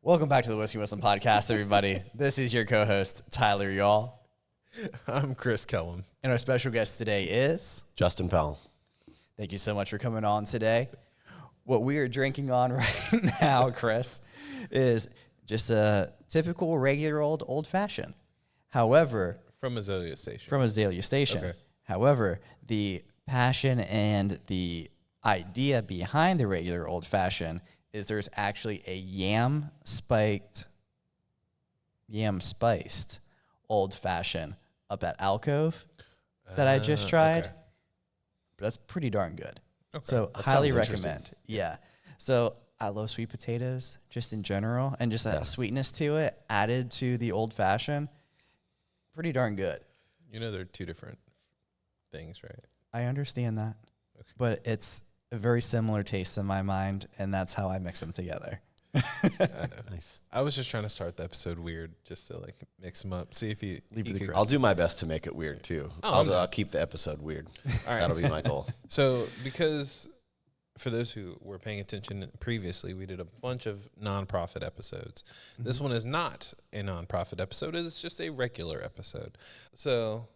Welcome back to the Whiskey Wisdom Podcast, everybody. This is your co-host, Tyler Y'all. I'm Chris Kellum. And our special guest today is... Justin Powell. Thank you so much for coming on today. What we are drinking on right now, Chris, is just a typical, regular old-fashioned. However... From Azalea Station. Okay. However, the passion and the idea behind the regular old-fashioned is there's actually a yam spiced old-fashioned up at Alcove that I just tried. Okay. But that's pretty darn good. Okay. So That highly sounds recommend. Yeah. So I love sweet potatoes just in general, and just that sweetness to it added to the old-fashioned. Pretty darn good. You know they're two different things, right? I understand that, but it's a very similar taste in my mind, and that's how I mix them together. I know. Nice. I was just trying to start the episode weird, just to like mix them up. See if you could. I'll do my best to make it weird too. I'll keep the episode weird. All right. That'll be my goal. So, because for those who were paying attention previously, we did a bunch of nonprofit episodes. Mm-hmm. This one is not a nonprofit episode; it's just a regular episode. So,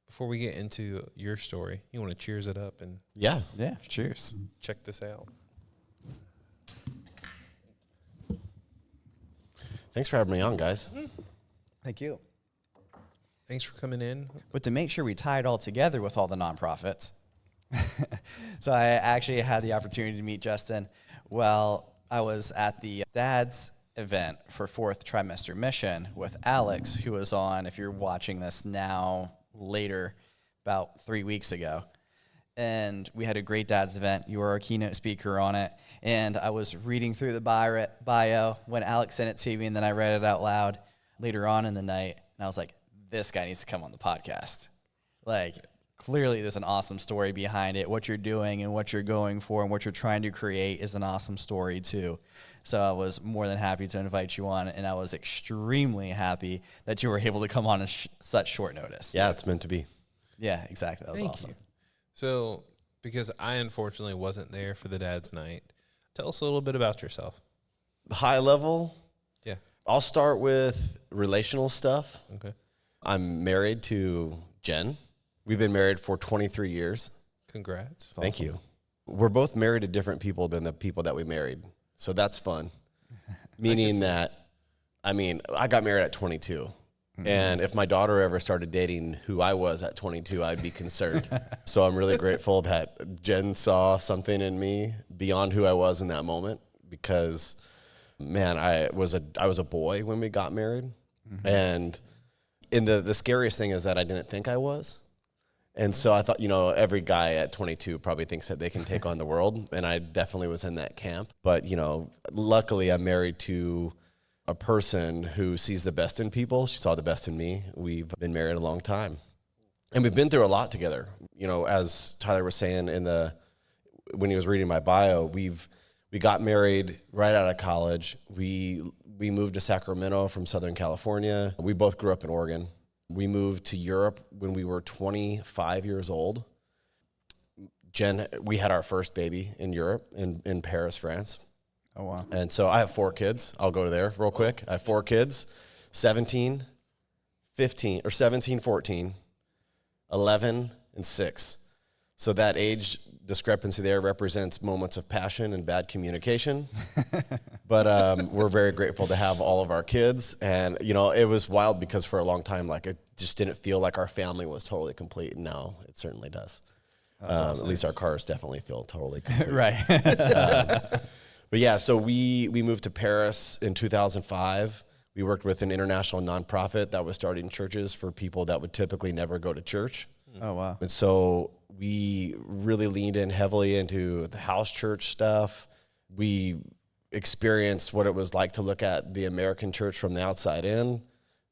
before we get into your story, you want to cheers it up and Yeah. Cheers. check this out. Thanks for having me on, guys. Thank you. Thanks for coming in. But to make sure we tie it all together with all the nonprofits, so I actually had the opportunity to meet Justin while I was at the dad's event for fourth trimester mission with Alex, who was on, if you're watching this now, later, about 3 weeks ago. And we had a great dad's event. You were our keynote speaker on it. And I was reading through the bio when Alex sent it to me, and then I read it out loud later on in the night. And I was like, this guy needs to come on the podcast. Like, clearly there's an awesome story behind it. What you're doing and what you're going for and what you're trying to create is an awesome story too. So I was more than happy to invite you on, and I was extremely happy that you were able to come on in such short notice. Yeah, it's meant to be. Yeah, exactly. That was awesome. You. So, because I unfortunately wasn't there for the dad's night, tell us a little bit about yourself. High level. Yeah. I'll start with relational stuff. Okay. I'm married to Jen. We've been married for 23 years. Congrats. Thank you. We're both married to different people than the people that we married. So that's fun. Meaning that, I got married at 22. Mm-hmm. And if my daughter ever started dating who I was at 22, I'd be concerned. So I'm really grateful that Jen saw something in me beyond who I was in that moment, because, man, I was a boy when we got married. Mm-hmm. And the scariest thing is that I didn't think I was. And so I thought, every guy at 22 probably thinks that they can take on the world. And I definitely was in that camp. But, luckily I'm married to a person who sees the best in people. She saw the best in me. We've been married a long time. And we've been through a lot together. As Tyler was saying when he was reading my bio, we got married right out of college. We moved to Sacramento from Southern California. We both grew up in Oregon. We moved to Europe when we were 25 years old. Jen, we had our first baby in Europe, in Paris, France. Oh, wow. And so I have 4 kids. I'll go there real quick. I have 4 kids, 17, 14, 11, and 6. So that age discrepancy there represents moments of passion and bad communication. But we're very grateful to have all of our kids. And, it was wild because for a long time, it just didn't feel like our family was totally complete. And now it certainly does. Awesome. At least our cars definitely feel totally complete. Right. But yeah, so we moved to Paris in 2005. We worked with an international nonprofit that was starting churches for people that would typically never go to church. Oh, wow. And so we really leaned in heavily into the house church stuff. We experienced what it was like to look at the American church from the outside in,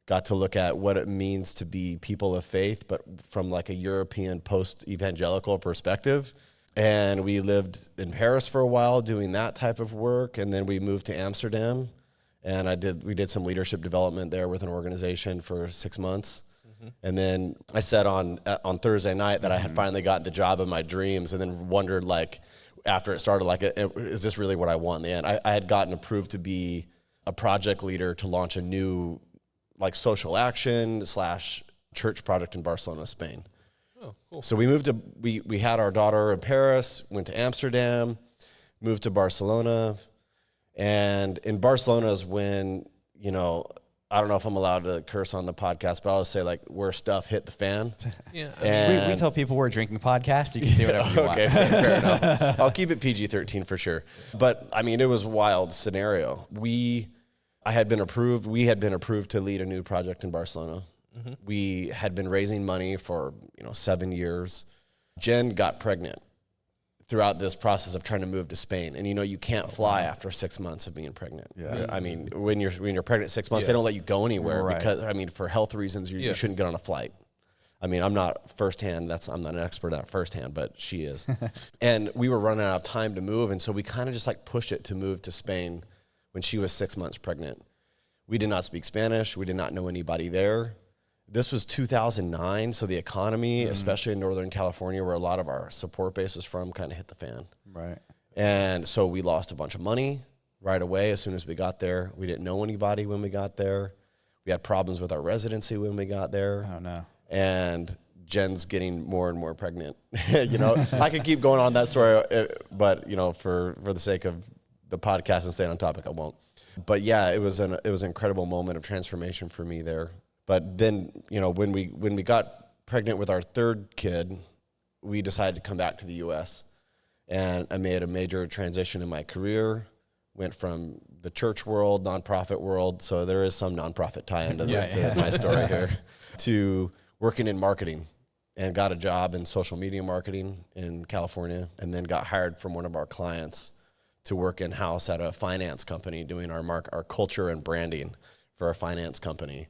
got to look at what it means to be people of faith, but from a European post-evangelical perspective. And we lived in Paris for a while doing that type of work. And then we moved to Amsterdam, and we did some leadership development there with an organization for 6 months. Mm-hmm. And then I said on Thursday night that I had finally gotten the job of my dreams, and then wondered after it started, like, is this really what I want in the end? I had gotten approved to be a project leader to launch a new, like, social action / church project in Barcelona, Spain. Oh, cool. So we moved to, we had our daughter in Paris, went to Amsterdam, moved to Barcelona. And in Barcelona is when, you know, I don't know if I'm allowed to curse on the podcast, but I'll just say, like, where stuff hit the fan. Yeah. We tell people we're a drinking podcast. You can say whatever you want. Okay, fair enough. I'll keep it PG-13 for sure. But I mean, it was a wild scenario. We had been approved to lead a new project in Barcelona. Mm-hmm. We had been raising money for, 7 years. Jen got pregnant throughout this process of trying to move to Spain. And you can't fly after 6 months of being pregnant. Yeah. I mean, when you're pregnant 6 months, they don't let you go anywhere Right. because, for health reasons, you shouldn't get on a flight. I mean, I'm not I'm not an expert at firsthand, but she is. And we were running out of time to move. And so we kind of just like pushed it to move to Spain when she was 6 months pregnant. We did not speak Spanish. We did not know anybody there. This was 2009, so the economy, especially in Northern California, where a lot of our support base was from, kind of hit the fan. Right. And so we lost a bunch of money right away as soon as we got there. We didn't know anybody when we got there. We had problems with our residency when we got there. Oh, no. And Jen's getting more and more pregnant. I could keep going on that story, but, for the sake of the podcast and staying on topic, I won't. But yeah, it was an incredible moment of transformation for me there. But then, when we got pregnant with our third kid, we decided to come back to the U.S. And I made a major transition in my career, went from the church world, nonprofit world, so there is some nonprofit tie-in to my story here, to working in marketing, and got a job in social media marketing in California, and then got hired from one of our clients to work in-house at a finance company doing our culture and branding for a finance company.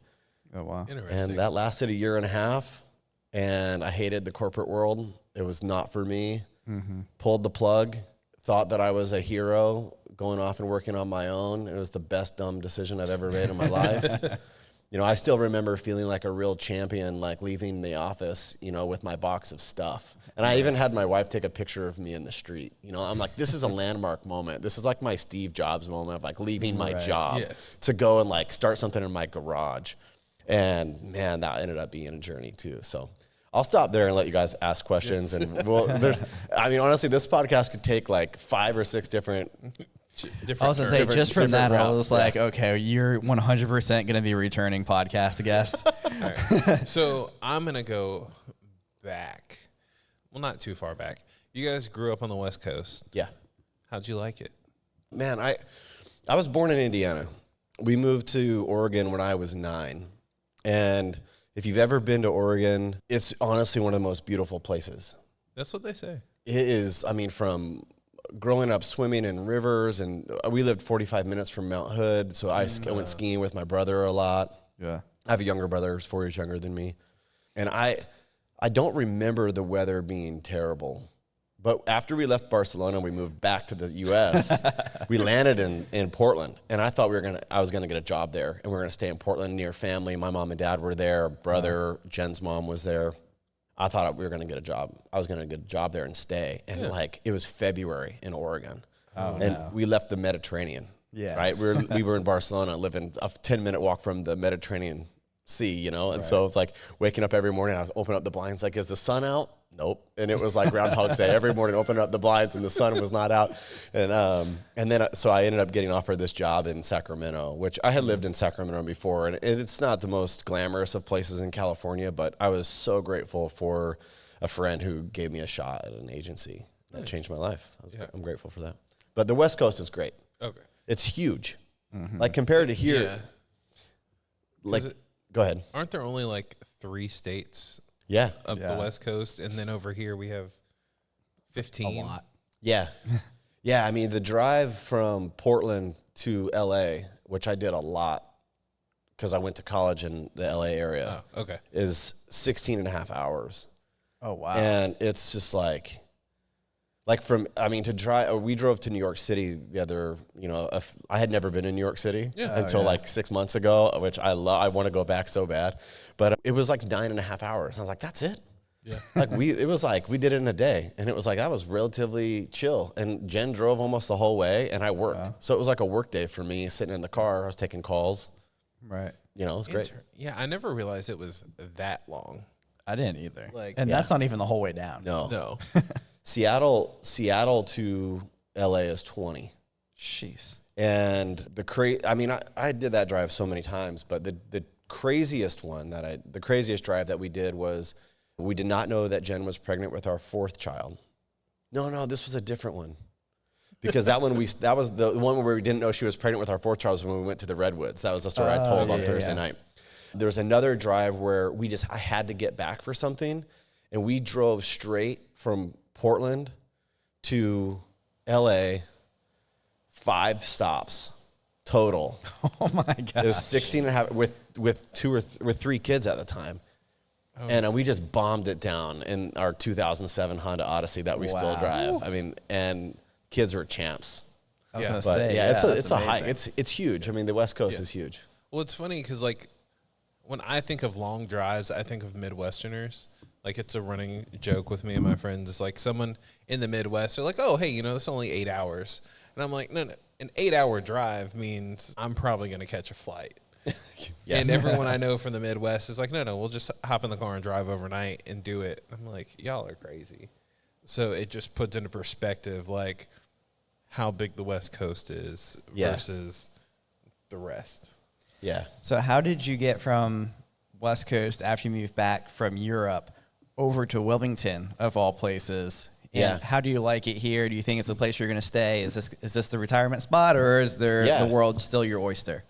Oh, wow. Interesting. And that lasted a year and a half, and I hated the corporate world. It was not for me. Mm-hmm. Pulled the plug, thought that I was a hero going off and working on my own. It was the best dumb decision I've ever made in my life. I still remember feeling like a real champion, like leaving the office, with my box of stuff. And I even had my wife take a picture of me in the street. I'm like, this is a landmark moment. This is like my Steve Jobs moment of like leaving my job to go and like start something in my garage. And man, that ended up being a journey too. So I'll stop there and let you guys ask questions. And honestly, this podcast could take like 5 or 6 different. I was going to say, just from that, I was like, okay, you're 100% going to be a returning podcast guest. Right. So I'm going to go back. Well, not too far back. You guys grew up on the West Coast. Yeah. How'd you like it? Man, I was born in Indiana. We moved to Oregon when I was 9. And if you've ever been to Oregon, it's honestly one of the most beautiful places. That's what they say. It is, from growing up swimming in rivers, and we lived 45 minutes from Mount Hood, so I went skiing with my brother a lot. Yeah. I have a younger brother who's 4 years younger than me. And I don't remember the weather being terrible. But after we left Barcelona, we moved back to the U.S. We landed in Portland, and I thought I was gonna get a job there, and we were gonna stay in Portland near family. My mom and dad were there. Brother, Jen's mom was there. I thought we were gonna get a job. I was gonna get a job there and stay. And it was February in Oregon, we left the Mediterranean. Yeah, right. We were in Barcelona, living a 10-minute walk from the Mediterranean Sea, and so it's like waking up every morning. I was opening up the blinds, like, is the sun out? Nope. And it was like Groundhog's Day. Every morning, opening up the blinds, and the sun was not out. And then so I ended up getting offered this job in Sacramento, which I had lived in Sacramento before, and it's not the most glamorous of places in California, but I was so grateful for a friend who gave me a shot at an agency that changed my life. I'm grateful for that. But the West Coast is great. Okay. It's huge. Mm-hmm. Like compared to here, go ahead. Aren't there only like 3 states? Up the West Coast, and then over here we have 15. A lot. Yeah. Yeah, the drive from Portland to L.A., which I did a lot because I went to college in the L.A. area, is 16 and a half hours. Oh, wow. And it's just to drive, we drove to New York City the other, I had never been in New York City until like 6 months ago, which I want to go back so bad. But it was like 9.5 hours. I was like, that's it? Yeah. It was like we did it in a day, and it was like I was relatively chill. And Jen drove almost the whole way, and I worked. Wow. So it was like a work day for me, sitting in the car. I was taking calls. Right. You know, it was great. Yeah, I never realized it was that long. I didn't either. Like, and that's not even the whole way down. No. Seattle to LA is 20. Jeez. And I did that drive so many times, but the craziest drive that we did was we did not know that Jen was pregnant with our 4th child. No, this was a different one. Because that was the one where we didn't know she was pregnant with our 4th child was when we went to the Redwoods. That was the story I told on Thursday night. There was another drive where I had to get back for something, and we drove straight from Portland to LA, 5 stops total. Oh my God. It was 16 and a half with 3 kids at the time. Oh. And we just bombed it down in our 2007 Honda Odyssey that we still drive. I mean, and kids were champs. I was going to say, it's a hike. It's huge. I mean, the West Coast is huge. Well, it's funny because, like, when I think of long drives, I think of Midwesterners. Like, it's a running joke with me and my friends. It's like someone in the Midwest are like, oh, hey, it's only 8 hours. And I'm like, no, an 8-hour drive means I'm probably going to catch a flight. Yeah. And everyone I know from the Midwest is like, no, we'll just hop in the car and drive overnight and do it. I'm like, y'all are crazy. So it just puts into perspective, like, how big the West Coast is versus the rest. Yeah. So how did you get from West Coast after you moved back from Europe over to Wilmington, of all places? And how do you like it here? Do you think it's a place you're going to stay? Is this the retirement spot, or is the world still your oyster?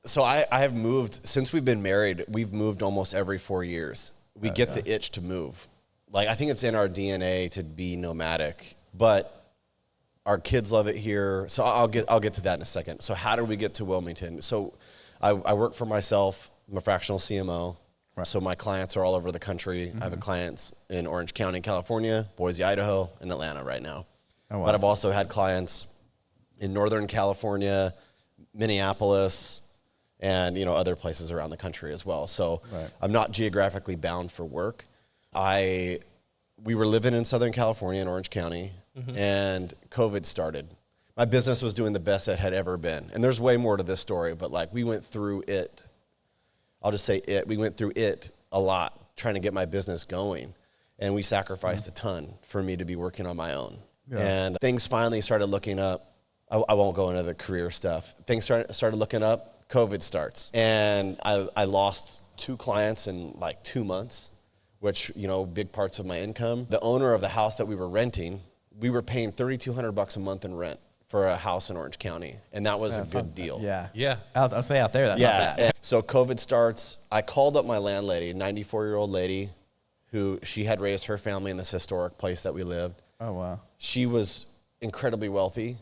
So I have moved, since we've been married, we've moved almost every 4 years. We get the itch to move. Like, I think it's in our DNA to be nomadic, but our kids love it here. So I'll get to that in a second. So how did we get to Wilmington? So I work for myself. I'm a fractional CMO. Right. So my clients are all over the country. Mm-hmm. I have clients in Orange County, California, Boise, Idaho, and Atlanta right now. Oh, wow. But I've also had clients in Northern California, Minneapolis, and other places around the country as well. So I'm not geographically bound for work. We were living in Southern California in Orange County, and COVID started. My business was doing the best it had ever been. And there's way more to this story, but like we went through it. I'll just say it. We went through it a lot trying to get my business going. And we sacrificed a ton for me to be working on my own. Yeah. And things finally started looking up. I won't go into the career stuff. Things started looking up. COVID starts. And I lost 2 clients in like 2 months, which, big parts of my income. The owner of the house that we were renting, we were paying $3,200 a month in rent for a house in Orange County. And that was a good deal. Yeah. I'll say out there, that's not bad. And so COVID starts. I called up my landlady, a 94-year-old lady, who she had raised her family in this historic place that we lived. Oh, wow. She was incredibly wealthy.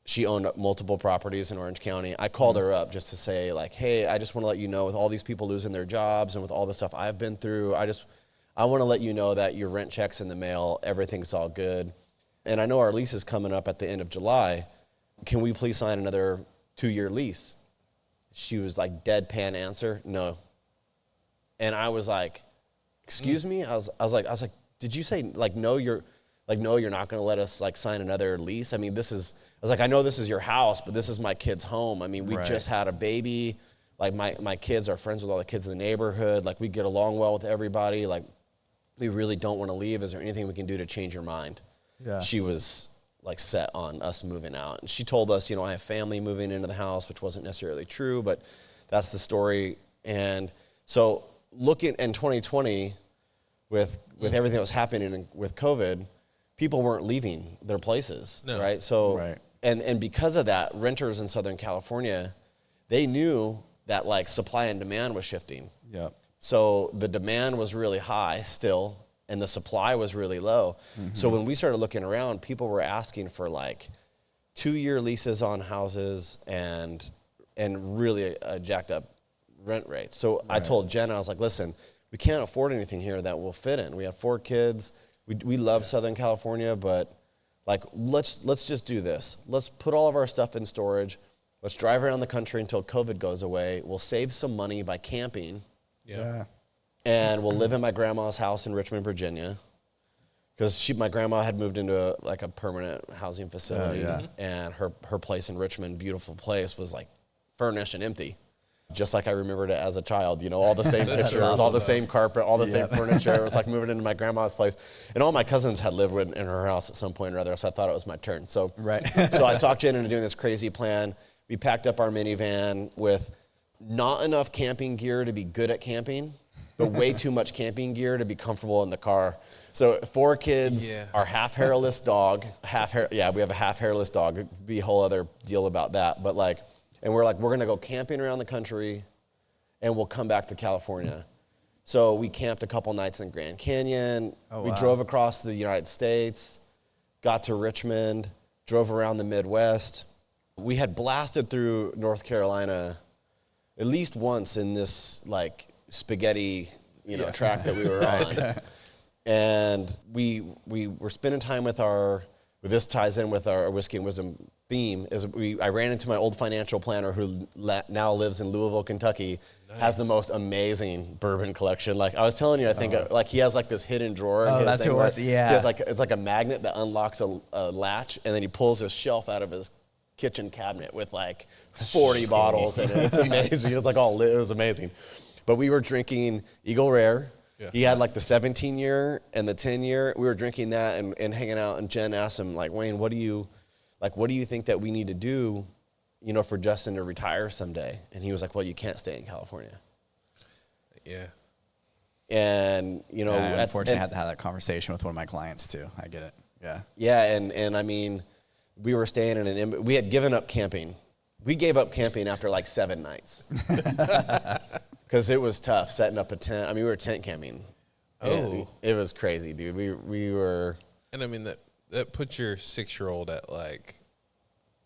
She owned multiple properties in Orange County. I called her up just to say, like, hey, I just want to let you know, with all these people losing their jobs and with all the stuff I've been through, I want to let you know that your rent check's in the mail, everything's all good. And I know our lease is coming up at the end of July. Can we please sign another 2-year lease? She was like, deadpan answer, no. And I was like, excuse me? I was like, did you say no, you're not going to let us sign another lease? I mean, I know this is your house, but this is my kid's home. I mean, we just had a baby. Like my kids are friends with all the kids in the neighborhood. Like, we get along well with everybody. Like, we really don't want to leave. Is there anything we can do to change your mind? Yeah. She was set on us moving out. And she told us, I have family moving into the house, which wasn't necessarily true, but that's the story. And so looking in 2020 with everything that was happening with COVID, people weren't leaving their places, right? So, and because of that, renters in Southern California, they knew that supply and demand was shifting. Yep. So the demand was really high still, and the supply was really low. Mm-hmm. So when we started looking around, people were asking for 2-year leases on houses and really jacked up rent rates. So I told Jen, I was like, listen, we can't afford anything here that will fit in. We have 4 kids. We love Southern California, but let's just do this. Let's put all of our stuff in storage. Let's drive around the country until COVID goes away. We'll save some money by camping. Yeah. and we'll live in my grandma's house in Richmond, Virginia, because my grandma had moved into a permanent housing facility, and her place in Richmond, beautiful place, was like furnished and empty, just like I remembered it as a child. You know, all the same pictures, awesome, all the same carpet, all the same furniture. It was like moving into my grandma's place, and all my cousins had lived in her house at some point or other. So I thought it was my turn. So so I talked Jen into doing this crazy plan. We packed up our minivan with not enough camping gear to be good at camping, but way too much camping gear to be comfortable in the car. So 4 kids, our half hairless dog, we have a half hairless dog. It'd be a whole other deal about that. But and we're going to go camping around the country, and we'll come back to California. So we camped a couple nights in Grand Canyon. We drove across the United States, got to Richmond, drove around the Midwest. We had blasted through North Carolina at least once in this like spaghetti, track that we were on. And we were spending time this ties in with our Whiskey and Wisdom theme, I ran into my old financial planner who now lives in Louisville, Kentucky, has the most amazing bourbon collection. Like I was telling you, I think he has like this hidden drawer. Oh, that's who it was, yeah. He has it's like a magnet that unlocks a latch, and then he pulls his shelf out of his kitchen cabinet with like 40 bottles in it. It's amazing. It's like all lit. It was amazing. But we were drinking Eagle Rare. Yeah. He had like the 17-year and the 10-year. We were drinking that and hanging out. And Jen asked him, like, Wayne, what do you think that we need to do, for Justin to retire someday? And he was like, well, you can't stay in California. Yeah. And, I unfortunately had to have that conversation with one of my clients too. I get it. Yeah. Yeah. And I mean, we were staying we had given up camping. We gave up camping after like 7 nights. Because it was tough setting up a tent. I mean, we were tent camping. Oh. It was crazy, dude. We were. And I mean, that puts your 6-year-old at like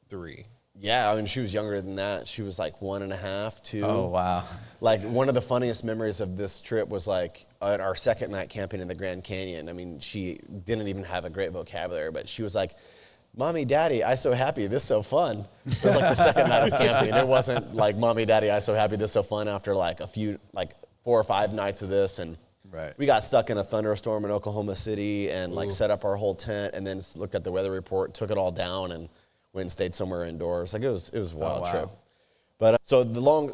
3. Yeah, I mean, she was younger than that. She was like 1.5, 2. Oh, wow. Like, one of the funniest memories of this trip was like at our second night camping in the Grand Canyon. I mean, she didn't even have a great vocabulary, but she was like, Mommy, Daddy, I so happy, this so fun. It was like the second night of camping. It wasn't like, Mommy, Daddy, I so happy, this so fun after like 4 or 5 nights of this. And we got stuck in a thunderstorm in Oklahoma City and like set up our whole tent and then looked at the weather report, took it all down and went and stayed somewhere indoors. Like it was a wild trip. But so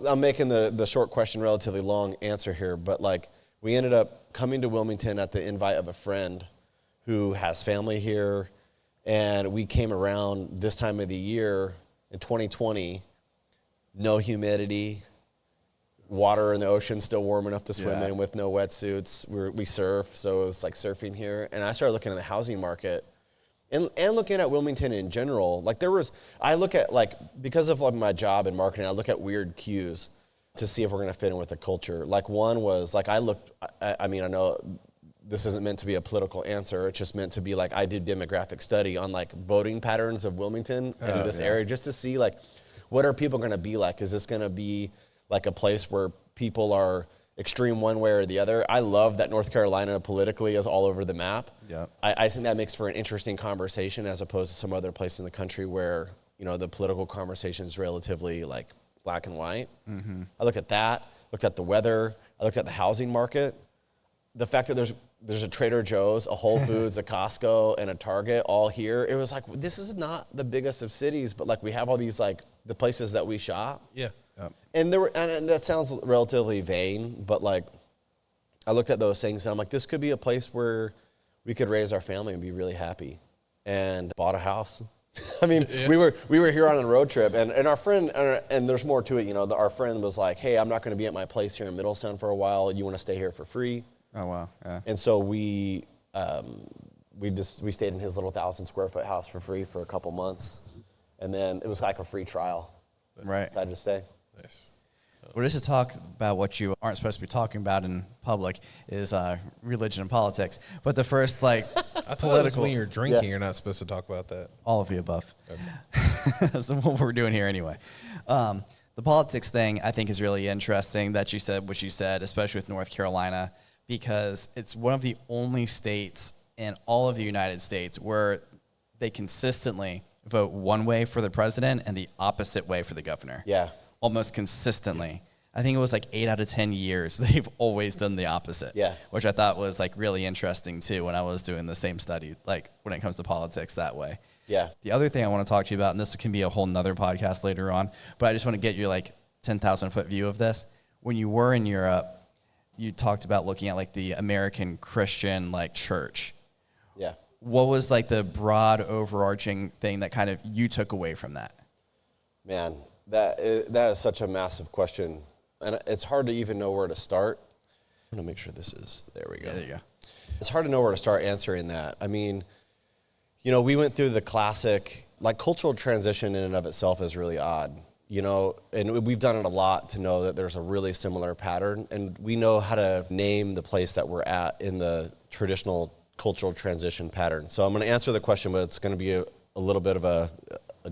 I'm making the short question relatively long answer here, but like we ended up coming to Wilmington at the invite of a friend who has family here. And we came around this time of the year in 2020, no humidity, water in the ocean still warm enough to swim in with no wetsuits. We surf, so it was like surfing here. And I started looking at the housing market and looking at Wilmington in general. Like I look at like, because of like my job in marketing, I look at weird cues to see if we're going to fit in with the culture. Like one was like I know this isn't meant to be a political answer. It's just meant to be like, I did demographic study on like voting patterns of Wilmington in this area just to see like, what are people going to be like? Is this going to be like a place where people are extreme one way or the other? I love that North Carolina politically is all over the map. Yeah. I think that makes for an interesting conversation as opposed to some other place in the country where, the political conversation is relatively like black and white. Mm-hmm. I looked at that, looked at the weather, I looked at the housing market. The fact that there's a Trader Joe's, a Whole Foods, a Costco, and a Target all here. It was like, this is not the biggest of cities, but like we have all these like the places that we shop. Yeah. And and that sounds relatively vain, but like I looked at those things and I'm like, this could be a place where we could raise our family and be really happy, and bought a house. I mean, we were here on a road trip, and our friend, and there's more to it, our friend was like, hey, I'm not going to be at my place here in Middletown for a while. You want to stay here for free? Oh, wow. Yeah. And so we stayed in his little 1,000 square foot house for free for a couple months. And then it was like a free trial. Right. Decided to stay. Nice. Well, just to talk about what you aren't supposed to be talking about in public is religion and politics. But the first, I thought political, when you're drinking, you're not supposed to talk about that. All of the above. Okay. That's what we're doing here anyway. The politics thing, I think, is really interesting that you said what you said, especially with North Carolina, because it's one of the only states in all of the United States where they consistently vote one way for the president and the opposite way for the governor. Yeah. Almost consistently. I think it was like 8 out of 10 years, they've always done the opposite. Yeah. Which I thought was like really interesting too when I was doing the same study, like when it comes to politics that way. Yeah. The other thing I want to talk to you about, and this can be a whole nother podcast later on, but I just want to get your like 10,000 foot view of this. When you were in Europe, you talked about looking at like the American Christian like church. Yeah. What was like the broad overarching thing that kind of you took away from that? Man, that is such a massive question. And it's hard to even know where to start. I'm going to make sure this is, there we go. Yeah, there you go. It's hard to know where to start answering that. I mean, you know, we went through the classic, like cultural transition in and of itself is really odd, you know, and we've done it a lot to know that there's a really similar pattern, and we know how to name the place that we're at in the traditional cultural transition pattern. So I'm going to answer the question, but it's going to be a little bit of a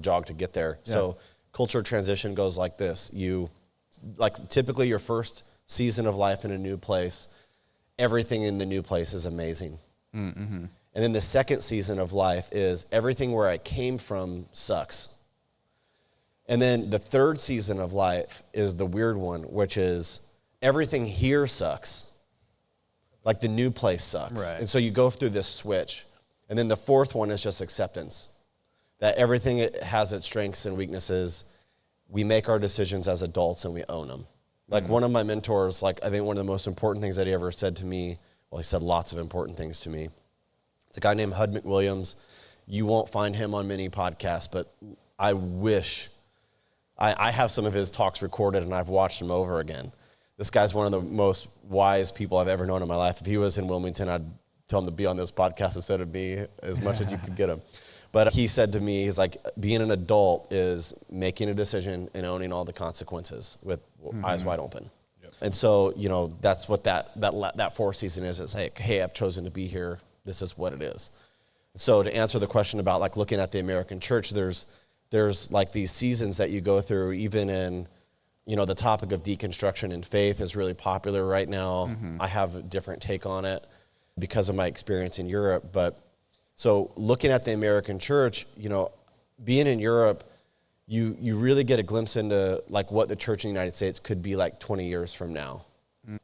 jog to get there. Yeah. So cultural transition goes like this. Like typically your first season of life in a new place, everything in the new place is amazing. Mm-hmm. And then the second season of life is everything where I came from sucks. And then the third season of life is the weird one, which is everything here sucks. Like the new place sucks. Right. And so you go through this switch. And then the fourth one is just acceptance. That everything has its strengths and weaknesses. We make our decisions as adults and we own them. Like one of my mentors, like I think one of the most important things that he ever said to me, well, he said lots of important things to me. It's a guy named Hud McWilliams. You won't find him on many podcasts, but I wish, I have some of his talks recorded and I've watched them over again. This guy's one of the most wise people I've ever known in my life. If he was in Wilmington, I'd tell him to be on this podcast instead of me as much as you could get him. But he said to me, he's like, being an adult is making a decision and owning all the consequences with eyes wide open. Yep. And so, you know, that's what that fourth season is. It's like, hey, I've chosen to be here. This is what it is. So to answer the question about like looking at the American church, there's like these seasons that you go through, even in, you know, the topic of deconstruction and faith is really popular right now. Mm-hmm. I have a different take on it because of my experience in Europe. But so looking at the American church, you know, being in Europe, you really get a glimpse into like what the church in the United States could be like 20 years from now.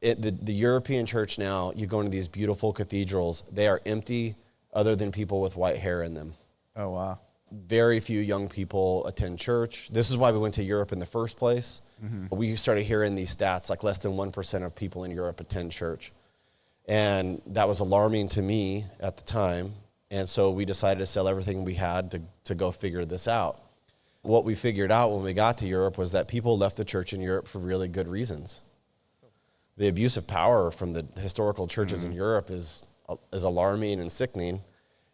The European church now, you go into these beautiful cathedrals, they are empty other than people with white hair in them. Oh, wow. Very few young people attend church. This is why we went to Europe in the first place. Mm-hmm. We started hearing these stats, like less than 1% of people in Europe attend church. And that was alarming to me at the time. And so we decided to sell everything we had to go figure this out. What we figured out when we got to Europe was that people left the church in Europe for really good reasons. The abuse of power from the historical churches in Europe is alarming and sickening.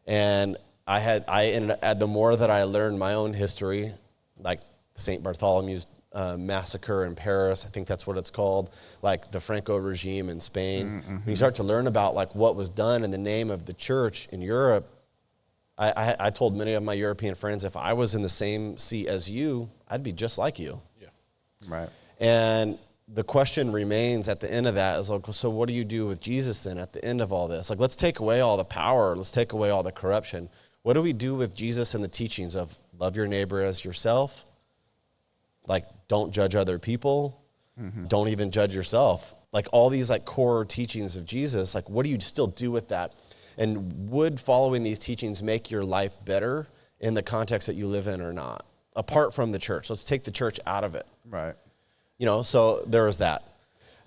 And the more that I learned my own history, like St. Bartholomew's massacre in Paris, I think that's what it's called, like the Franco regime in Spain. Mm-hmm. When you start to learn about like what was done in the name of the church in Europe, I told many of my European friends, if I was in the same seat as you, I'd be just like you. Yeah. Right. And the question remains at the end of that is like, so what do you do with Jesus then at the end of all this? Like, let's take away all the power. Let's take away all the corruption. What do we do with Jesus and the teachings of love your neighbor as yourself? Like, don't judge other people. Mm-hmm. Don't even judge yourself. Like all these like core teachings of Jesus, like what do you still do with that? And would following these teachings make your life better in the context that you live in or not? Apart from the church. Let's take the church out of it. Right. You know, so there was that.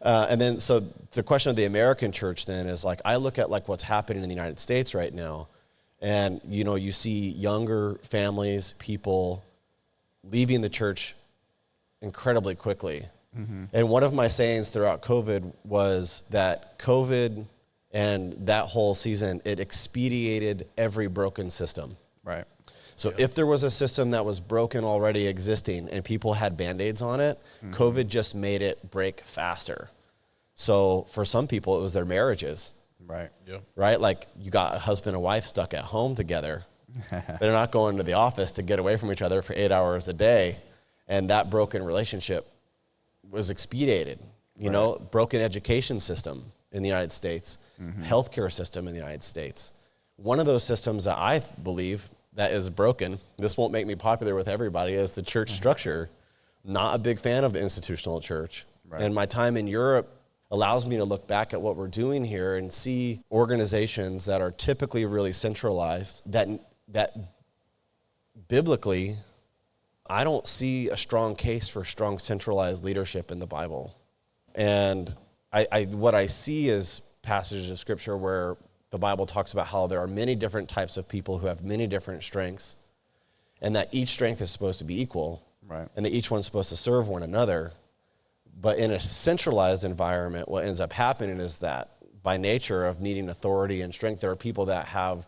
And then, so the question of the American church then is like, I look at like what's happening in the United States right now. And, you know, you see younger families, people leaving the church incredibly quickly. Mm-hmm. And one of my sayings throughout COVID was that COVID and that whole season, it expedited every broken system. Right. So if there was a system that was broken already existing and people had Band-Aids on it, mm-hmm. COVID just made it break faster. So for some people, it was their marriages. Right. Yeah. Right? Like you got a husband and wife stuck at home together. They're not going to the office to get away from each other for 8 hours a day. And that broken relationship was expedited. You know, broken education system in the United States, mm-hmm. healthcare system in the United States. One of those systems that I believe that is broken, this won't make me popular with everybody, is the church structure. Not a big fan of the institutional church. Right. And my time in Europe allows me to look back at what we're doing here and see organizations that are typically really centralized that biblically, I don't see a strong case for strong centralized leadership in the Bible. And what I see is passages of scripture where the Bible talks about how there are many different types of people who have many different strengths, and that each strength is supposed to be equal, Right. and that each one's supposed to serve one another. But in a centralized environment, what ends up happening is that by nature of needing authority and strength, there are people that have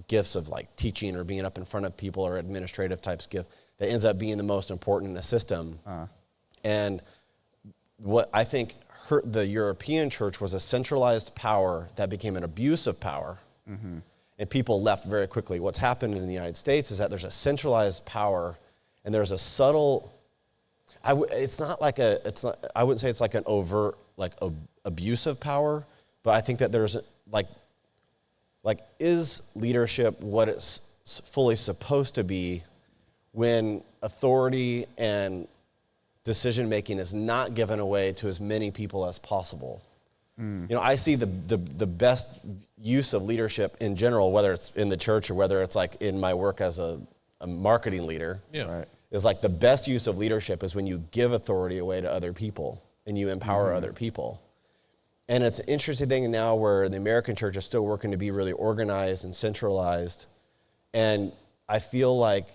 gifts of like teaching or being up in front of people or administrative types gift that ends up being the most important in a system. And what I think hurt the European church was a centralized power that became an abuse of power. And people left very quickly. What's happened in the United States is that there's a centralized power and there's a subtle, I wouldn't say it's like an overt, like abuse of power, but I think that there's like is leadership what it's fully supposed to be when authority and decision-making is not given away to as many people as possible? You know, I see the best use of leadership in general, whether it's in the church or whether it's like in my work as a marketing leader. Yeah. Right. Is like the best use of leadership is when you give authority away to other people and you empower other people. And it's an interesting thing now where the American church is still working to be really organized and centralized. And I feel like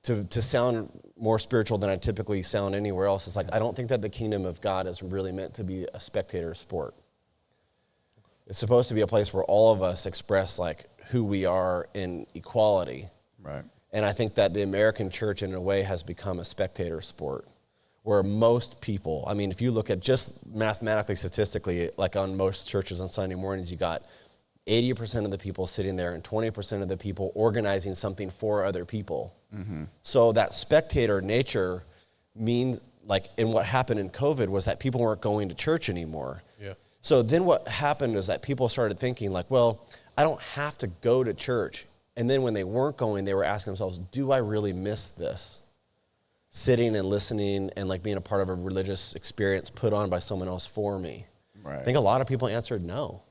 to sound more spiritual than I typically sound anywhere else, it's like I don't think that the kingdom of God is really meant to be a spectator sport. It's supposed to be a place where all of us express like who we are in equality. Right. And I think that the American church, in a way, has become a spectator sport, where most people, I mean, if you look at just mathematically, statistically, like on most churches on Sunday mornings, you got 80% of the people sitting there and 20% of the people organizing something for other people. So that spectator nature means, like, and what happened in COVID was that people weren't going to church anymore. Yeah. So then what happened is that people started thinking like, well, I don't have to go to church. And then when they weren't going, they were asking themselves, do I really miss this? Sitting and listening and like being a part of a religious experience put on by someone else for me. Right. I think a lot of people answered no.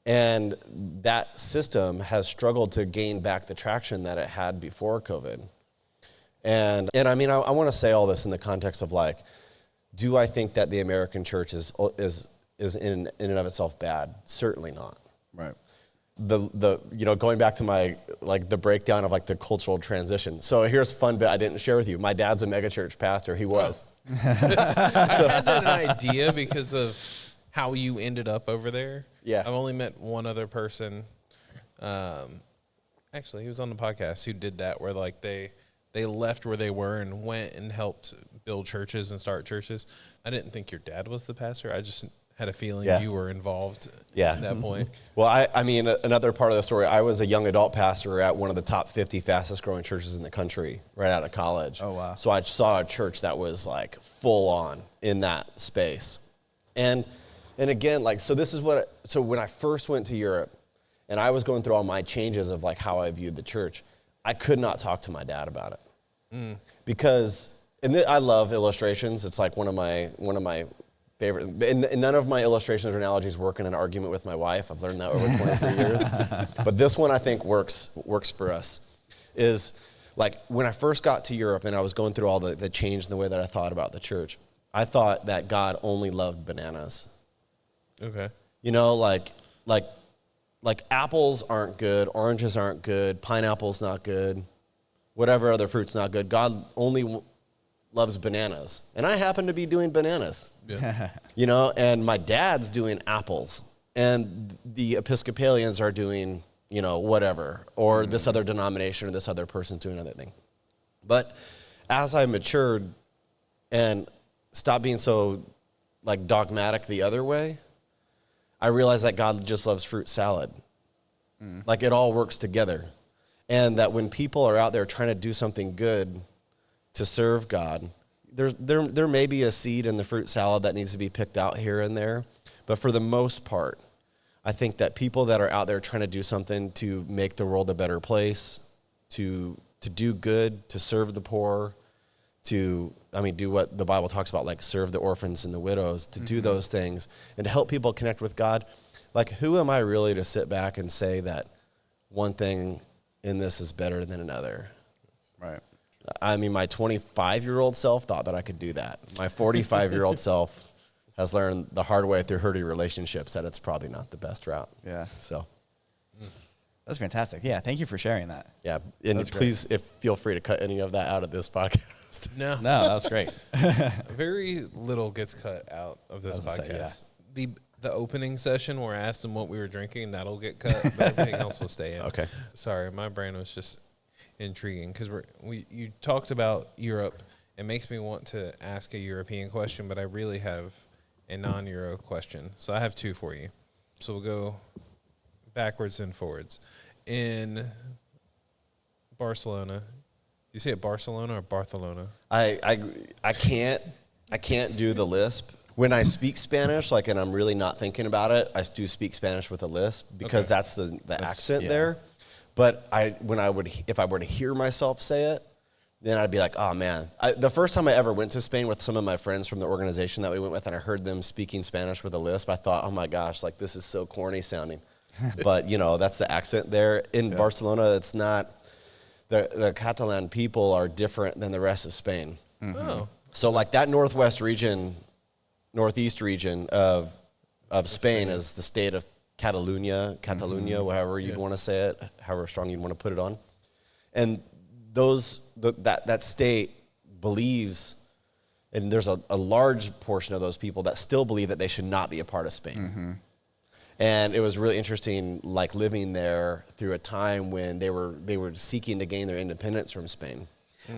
And that system has struggled to gain back the traction that it had before COVID. And I mean, I want to say all this in the context of like, do I think that the American church is in and of itself bad? Certainly not. Right. The you know, going back to my like the breakdown of like the cultural transition. So here's a fun bit I didn't share with you. My dad's a megachurch pastor. He was. I had that idea because of how you ended up over there. Yeah. I've only met one other person. Actually, he was on the podcast who did that, where like they left where they were and went and helped build churches and start churches. I didn't think your dad was the pastor. I just had a feeling Yeah. you were involved Yeah. at that point. Well, I mean, another part of the story, I was a young adult pastor at one of the top 50 fastest growing churches in the country right out of college. Oh, wow. So I saw a church that was like full on in that space. And again, like, so when I first went to Europe and I was going through all my changes of like how I viewed the church, I could not talk to my dad about it. Because, I love illustrations. It's like one of my favorite, and none of my illustrations or analogies work in an argument with my wife. I've learned that over 23 years. But this one I think works for us. Is like when I first got to Europe and I was going through all the change in the way that I thought about the church, I thought that God only loved bananas. Okay. You know, like apples aren't good, oranges aren't good, pineapple's not good, whatever other fruit's not good. God only loves bananas. And I happen to be doing bananas. Yeah. You know, and my dad's doing apples, and the Episcopalians are doing, you know, whatever, or this other denomination or this other person's doing another thing. But as I matured and stopped being so like dogmatic the other way, I realized that God just loves fruit salad. Like it all works together. And that when people are out there trying to do something good to serve God, there may be a seed in the fruit salad that needs to be picked out here and there. But for the most part, I think that people that are out there trying to do something to make the world a better place, to do good, to serve the poor, to do what the Bible talks about, like serve the orphans and the widows, to do those things and to help people connect with God. Like, who am I really to sit back and say that one thing in this is better than another? Right. I mean, my 25-year-old self thought that I could do that. My 45-year-old self has learned the hard way through hurting relationships that it's probably not the best route. Yeah. So That's fantastic. Yeah. Thank you for sharing that. yeah, and That's please, feel free to cut any of that out of this podcast. No, No, that was great. very little gets cut out of this I was gonna podcast. say, The opening session where I asked them what we were drinking, that'll get cut, but everything else will stay in. Okay. Sorry, my brain was just intriguing because you talked about Europe. It makes me want to ask a European question, but I really have a non-Euro question. So I have two for you. So we'll go backwards and forwards. In Barcelona, you say it Barcelona or Barcelona? I can't do the lisp. When I speak Spanish, like, and I'm really not thinking about it, I do speak Spanish with a lisp because that's the accent there. But if I were to hear myself say it, then I'd be like, oh man. The first time I ever went to Spain with some of my friends from the organization that we went with, and I heard them speaking Spanish with a lisp, I thought, oh my gosh, like, this is so corny sounding. But that's the accent there. In Barcelona, it's not. The Catalan people are different than the rest of Spain. Mm-hmm. Oh. So like that northeast region of Spain is the state of Catalonia, however you want to say it, however strong you want to put it on. And that state believes, and there's a large portion of those people that still believe that they should not be a part of Spain. Mm-hmm. And it was really interesting, like living there through a time when they were seeking to gain their independence from Spain.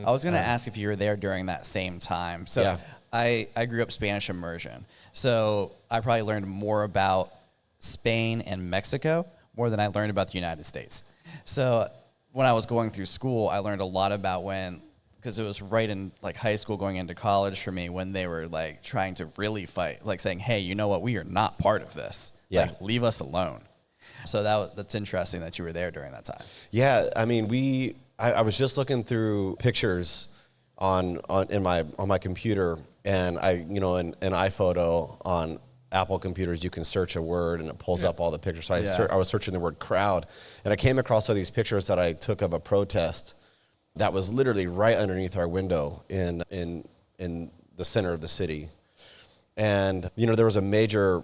I was going to ask if you were there during that same time. So Yeah. I grew up Spanish immersion. So I probably learned more about Spain and Mexico more than I learned about the United States. So when I was going through school, I learned a lot about because it was right in like high school going into college for me, when they were like trying to really fight, like saying, hey, you know what, we are not part of this. Yeah. Like, leave us alone. So that's interesting that you were there during that time. Yeah, I mean, I was just looking through pictures on my computer, and in iPhoto on Apple computers, you can search a word and it pulls up all the pictures. So I was searching the word crowd, and I came across all these pictures that I took of a protest that was literally right underneath our window in the center of the city. And there was a major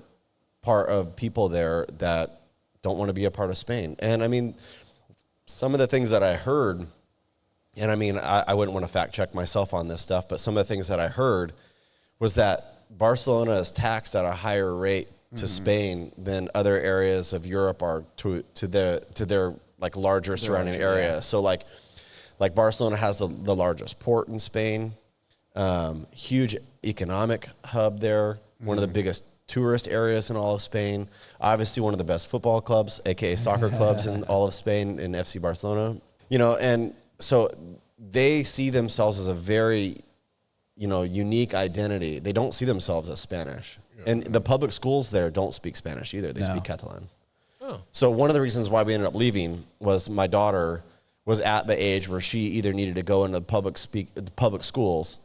part of people there that don't want to be a part of Spain. And I mean, some of the things that I heard, and I mean, I wouldn't want to fact check myself on this stuff, but some of the things that I heard was that Barcelona is taxed at a higher rate to Spain than other areas of Europe are to their like larger surrounding area. Yeah. So like Barcelona has the largest port in Spain, huge economic hub there, one of the biggest tourist areas in all of Spain, obviously one of the best football clubs, aka soccer clubs in all of Spain, in FC Barcelona. And so they see themselves as a very unique identity. They don't see themselves as Spanish. Yeah. And the public schools there don't speak Spanish either. They speak Catalan. Oh. So one of the reasons why we ended up leaving was my daughter was at the age where she either needed to go into public schools,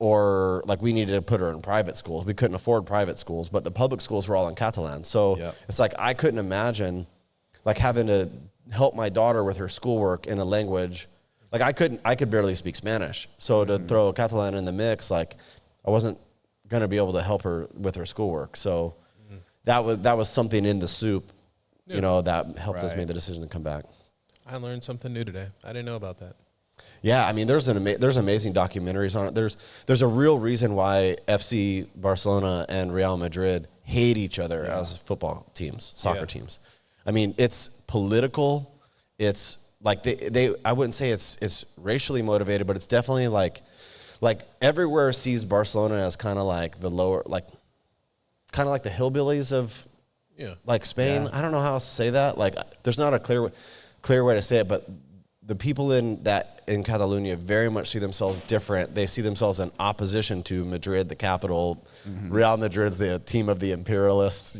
or like we needed to put her in private schools. We couldn't afford private schools, but the public schools were all in Catalan. So it's like I couldn't imagine like having to help my daughter with her schoolwork in a language. Like I could barely speak Spanish. So to throw Catalan in the mix, like I wasn't going to be able to help her with her schoolwork. So that was something in the soup, that helped us make the decision to come back. I learned something new today. I didn't know about that. Yeah, I mean, there's amazing documentaries on it. There's a real reason why FC Barcelona and Real Madrid hate each other as football teams, soccer teams. I mean, it's political. It's like they I wouldn't say it's racially motivated, but it's definitely like everywhere sees Barcelona as kind of like the lower, like kind of like the hillbillies of like Spain. Yeah. I don't know how else to say that. Like, there's not a clear way to say it, but the people in Catalonia very much see themselves different. They see themselves in opposition to Madrid, the capital. Real Madrid's the team of the imperialists.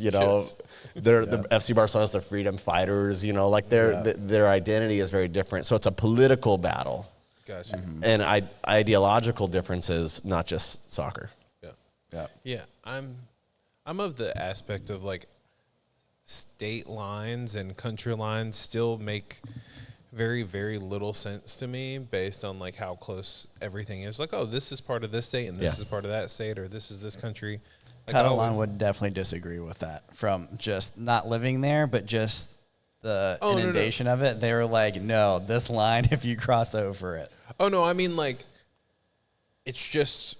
They're the FC Barcelona's the freedom fighters. Like their identity is very different. So it's a political battle. Gotcha. And ideological differences, not just soccer. Yeah. Yeah. Yeah. I'm of the aspect of like state lines and country lines still make very, very little sense to me based on like how close everything is. Like, oh, this is part of this state and this is part of that state, or this is this country. Like Catalan would definitely disagree with that from just not living there, but just the inundation of it. They were like, no, this line, if you cross over it. Oh, no, I mean, like, it's just,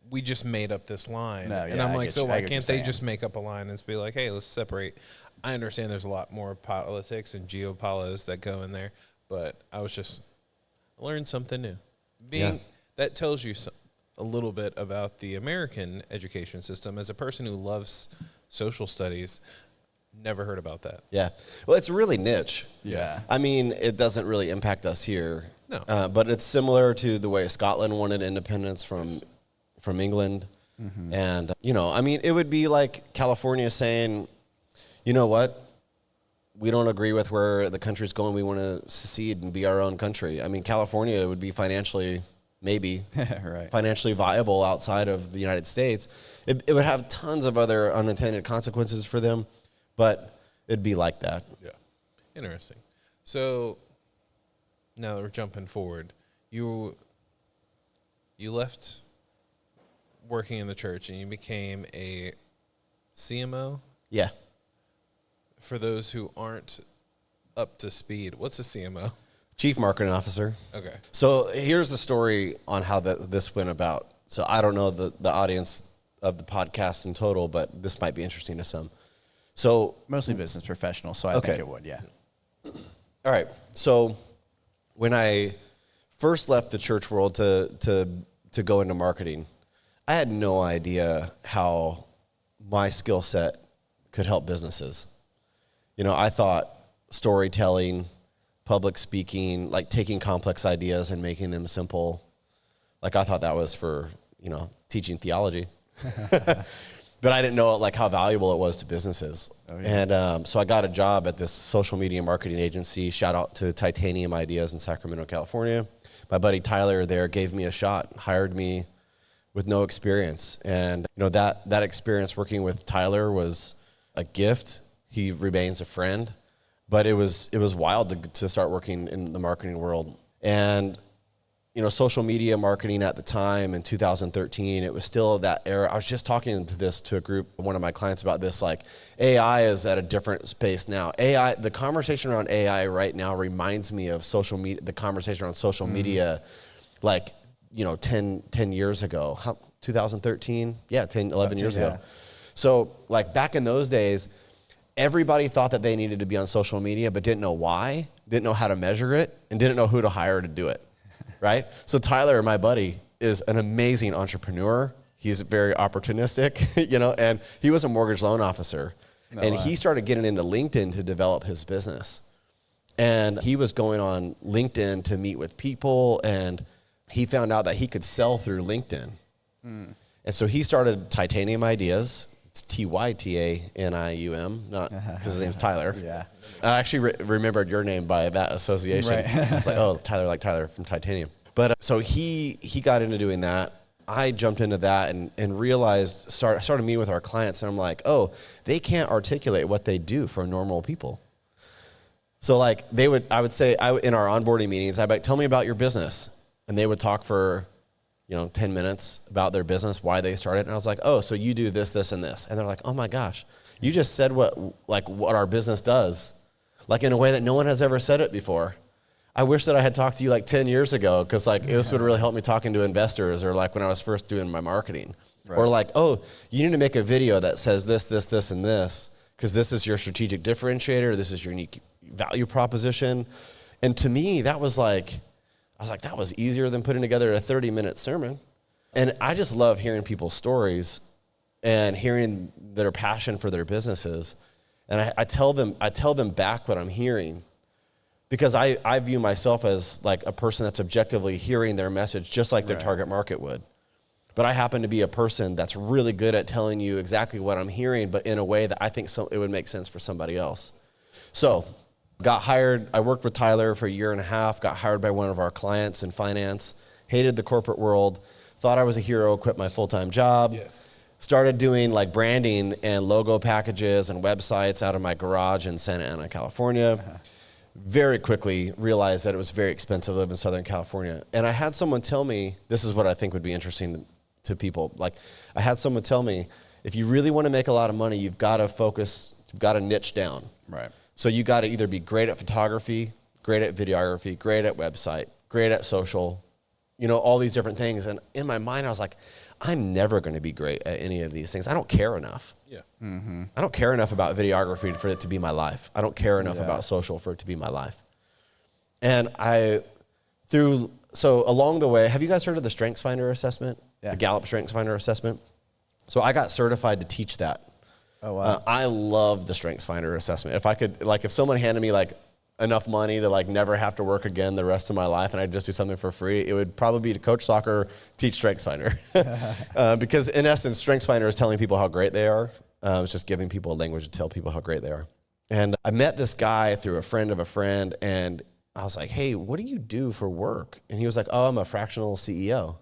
we just made up this line. No, and yeah, I'm I like, get so you. I why get can't what they you're just make up a line and be like, hey, let's separate. I understand there's a lot more politics and geopolitics that go in there, but I learned something new. That tells you a little bit about the American education system. As a person who loves social studies, never heard about that. Yeah. Well, it's really niche. Yeah. I mean, it doesn't really impact us here. No. But it's similar to the way Scotland wanted independence from England. And, I mean, it would be like California saying, you know what? We don't agree with where the country's going. We want to secede and be our own country. I mean, California would be financially viable outside of the United States. It would have tons of other unintended consequences for them, but it'd be like that. Yeah. Interesting. So now that we're jumping forward, you left working in the church and you became a CMO? Yeah. For those who aren't up to speed, what's a CMO? Chief Marketing Officer. Okay. So here's the story on how this went about. So I don't know the audience of the podcast in total, but this might be interesting to some. So Mostly business professionals, so I think it would, yeah. All right. So when I first left the church world to go into marketing, I had no idea how my skill set could help businesses. I thought storytelling, public speaking, like taking complex ideas and making them simple. Like I thought that was for, teaching theology. But I didn't know like how valuable it was to businesses. Oh, yeah. And so I got a job at this social media marketing agency. Shout out to Titanium Ideas in Sacramento, California. My buddy Tyler there gave me a shot, hired me with no experience. And that experience working with Tyler was a gift. He remains a friend. But it was wild to start working in the marketing world. And social media marketing at the time in 2013, it was still that era. I was just talking to a group, one of my clients, about this, like AI is at a different space now. The conversation around AI right now reminds me of social media, the conversation around social media, like, 10 years ago, 2013? Yeah, 11 years ago. So like back in those days, everybody thought that they needed to be on social media, but didn't know why, didn't know how to measure it, and didn't know who to hire to do it. Right? So Tyler, my buddy, is an amazing entrepreneur. He's very opportunistic, and he was a mortgage loan officer. He started getting into LinkedIn to develop his business. And he was going on LinkedIn to meet with people, and he found out that he could sell through LinkedIn. And so he started Titanium Ideas. It's Tytanium, not because his name's Tyler. Yeah. I actually remembered your name by that association. Right. It's like, oh, Tyler, like Tyler from Titanium. But so he got into doing that. I jumped into that and realized, started meeting with our clients, and I'm like, oh, they can't articulate what they do for normal people. So like I would say in our onboarding meetings, I'd be like, tell me about your business. And they would talk for 10 minutes about their business, why they started. And I was like, oh, so you do this, this, and this. And they're like, oh my gosh, you just said what our business does, like in a way that no one has ever said it before. I wish that I had talked to you like 10 years ago, because this would really help me talking to investors, or like when I was first doing my marketing. Right. Or like, oh, you need to make a video that says this, this, this, and this, because this is your strategic differentiator. This is your unique value proposition. And to me, that was like, I was like, that was easier than putting together a 30-minute sermon. And I just love hearing people's stories and hearing their passion for their businesses. And I tell them back what I'm hearing, because I view myself as like a person that's objectively hearing their message just like their target market would. But I happen to be a person that's really good at telling you exactly what I'm hearing, but in a way that I think it would make sense for somebody else. So Got hired. I worked with Tyler for a year and a half, got hired by one of our clients in finance, hated the corporate world, thought I was a hero, quit my full-time job. Yes. Started doing like branding and logo packages and websites out of my garage in Santa Ana, California. Very quickly realized that it was very expensive to live in Southern California. And I had someone tell me, this is what I think would be interesting to people. Like, I had someone tell me, if you really want to make a lot of money, you've got to focus, you've got to niche down. Right. So you got to either be great at photography, great at videography, great at website, great at social, you know, all these different things. And in my mind, I was like, I'm never going to be great at any of these things. I don't care enough. Yeah. Mm-hmm. I don't care enough about videography for it to be my life. I don't care enough about social for it to be my life. And so along the way, have you guys heard of the StrengthsFinder assessment? Yeah. The Gallup StrengthsFinder assessment? So I got certified to teach that. Oh, wow. I love the StrengthsFinder assessment. If I could, like, if someone handed me like enough money to like never have to work again the rest of my life and I'd just do something for free, it would probably be to coach soccer, teach StrengthsFinder. Because in essence, StrengthsFinder is telling people how great they are. It's just giving people a language to tell people how great they are. And I met this guy through a friend of a friend, and I was like, hey, what do you do for work? And he was like, oh, I'm a fractional CEO.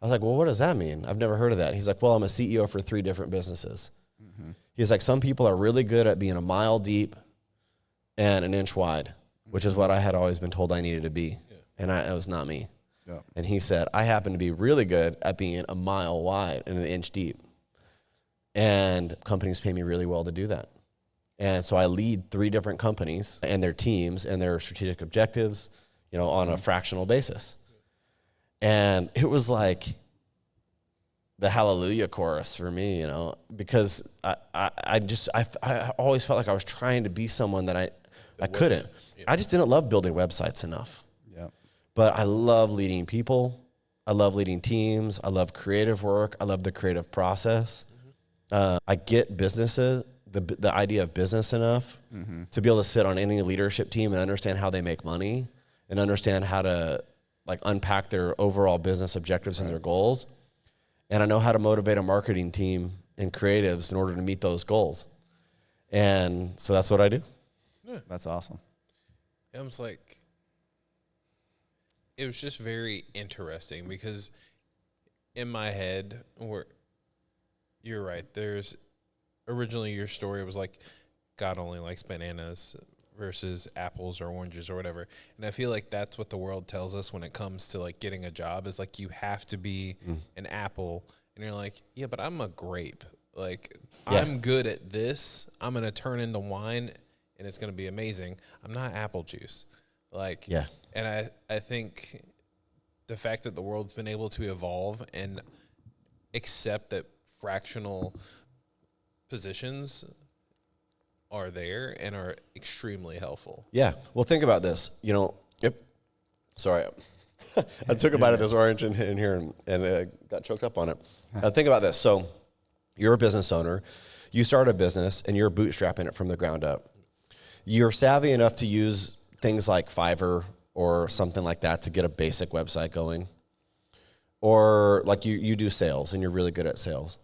I was like, well, what does that mean? I've never heard of that. He's like, well, I'm a CEO for 3 different businesses. Mm-hmm. He's like, some people are really good at being a mile deep and an inch wide, which is what I had always been told I needed to be. Yeah. And that was not me. Yeah. And he said, I happen to be really good at being a mile wide and an inch deep. And companies pay me really well to do that. And so I lead 3 different companies and their teams and their strategic objectives, you know, on a fractional basis. And it was like the hallelujah chorus for me, you know, because I always felt like I was trying to be someone that I couldn't. Yeah. I just didn't love building websites enough. Yeah. But I love leading people. I love leading teams. I love creative work. I love the creative process. I get businesses, the idea of business enough to be able to sit on any leadership team and understand how they make money and understand how to like unpack their overall business objectives and their goals. And I know how to motivate a marketing team and creatives in order to meet those goals. And so that's what I do. Yeah. That's awesome. It was like, it was just very interesting because in my head, you're right. There's originally your story was like God only likes bananas versus apples or oranges or whatever. And I feel like that's what the world tells us when it comes to like getting a job is like you have to be an apple. And you're like, yeah, but I'm a grape. Like I'm good at this. I'm going to turn into wine and it's going to be amazing. I'm not apple juice. Like, and I think the fact that the world's been able to evolve and accept that fractional positions are there and are extremely helpful. Yeah. Well, think about this. You know, sorry, I took a bite of this orange in here and got choked up on it. Think about this. So you're a business owner. You start a business and you're bootstrapping it from the ground up. You're savvy enough to use things like Fiverr or something like that to get a basic website going. Or like you do sales and you're really good at sales.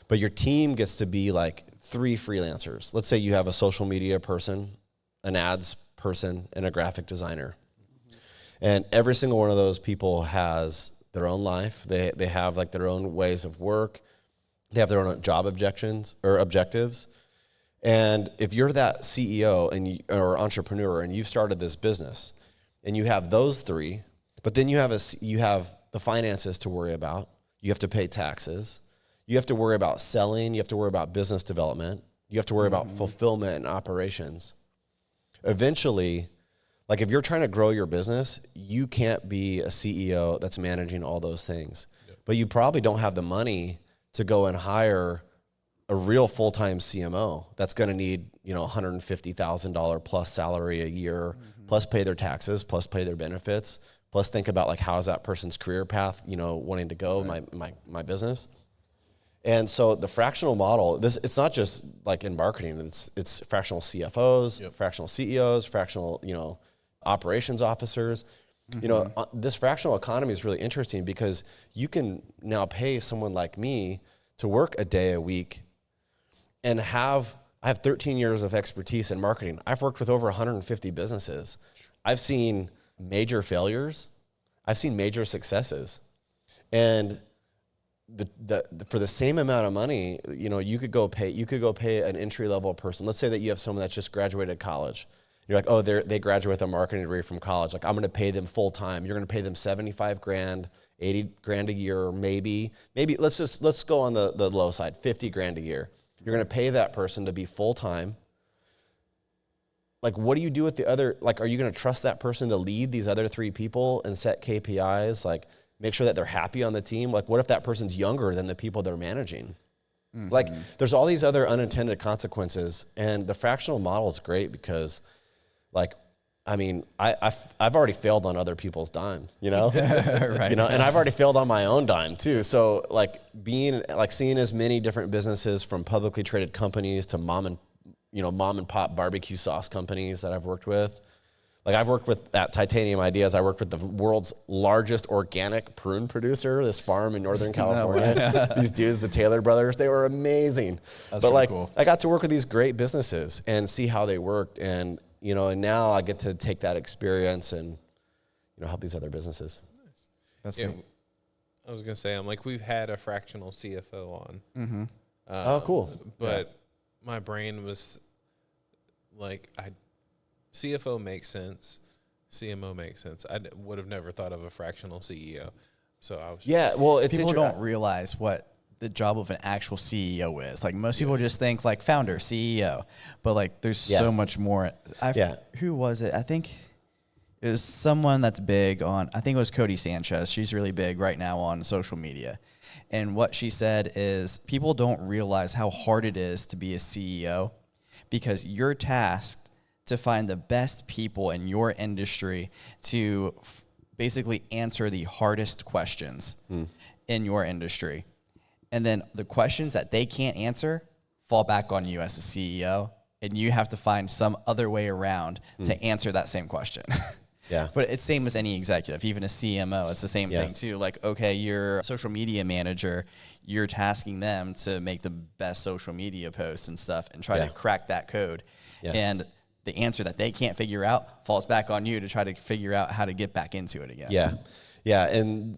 But your team gets to be like 3 freelancers. Let's say you have a social media person, an ads person, and a graphic designer. And every single one of those people has their own life. They have like their own ways of work. They have their own job objectives. And if you're that CEO or entrepreneur and you've started this business and you have those 3, but then you have the finances to worry about. You have to pay taxes. You have to worry about selling. You have to worry about business development. You have to worry about fulfillment and operations. Eventually, like if you're trying to grow your business, you can't be a CEO that's managing all those things. Yep. But you probably don't have the money to go and hire a real full-time CMO that's going to need, $150,000 plus salary a year, plus pay their taxes, plus pay their benefits, plus think about like how is that person's career path, wanting to go, my business. And so the fractional model, it's not just like in marketing, it's fractional CFOs, fractional CEOs, fractional, operations officers. This fractional economy is really interesting because you can now pay someone like me to work a day a week and have I have 13 years of expertise in marketing. I've worked with over 150 businesses. I've seen major failures. I've seen major successes. And for the same amount of money, you know, you could go pay an entry-level person. Let's say that you have someone that's just graduated college. You're like, oh, they graduate with a marketing degree from college. Like, I'm going to pay them full time. You're going to pay them $75,000, $80,000 a year, maybe. Let's go on the low side, $50,000 a year. You're going to pay that person to be full time. Like, what do you do with the other? Like, are you going to trust that person to lead these other 3 people and set KPIs? Like, make sure that they're happy on the team. Like, what if that person's younger than the people they're managing? Mm-hmm. Like, there's all these other unintended consequences, and the fractional model is great because, like, I mean, I've already failed on other people's dime, you know, right. You know, and I've already failed on my own dime too. So like seeing as many different businesses, from publicly traded companies to mom and pop barbecue sauce companies that I've worked with. Like, I've worked with at Titanium Ideas. I worked with the world's largest organic prune producer, this farm in Northern California. These dudes, the Taylor brothers, they were amazing. That's but really like, cool. I got to work with these great businesses and see how they worked. And, you know, and now I get to take that experience and, you know, help these other businesses. That's yeah. I was gonna say, I'm like, we've had a fractional CFO on. Mm-hmm. Oh, cool. But my brain was like, CFO makes sense, CMO makes sense. I would have never thought of a fractional CEO. So I was Well, it's people don't realize what the job of an actual CEO is. Like, most people just think like founder, CEO, but like there's so much more. Who was it? I think it was someone that's big on, I think it was Cody Sanchez. She's really big right now on social media. And what she said is, people don't realize how hard it is to be a CEO, because you're tasked to find the best people in your industry to basically answer the hardest questions in your industry. And then the questions that they can't answer fall back on you as a CEO, and you have to find some other way around to answer that same question. Yeah. But it's same as any executive, even a CMO. It's the same thing too. Like, okay, you're a social media manager. You're tasking them to make the best social media posts and stuff and try to crack that code. Yeah. And the answer that they can't figure out falls back on you to try to figure out how to get back into it again. Yeah. Yeah. And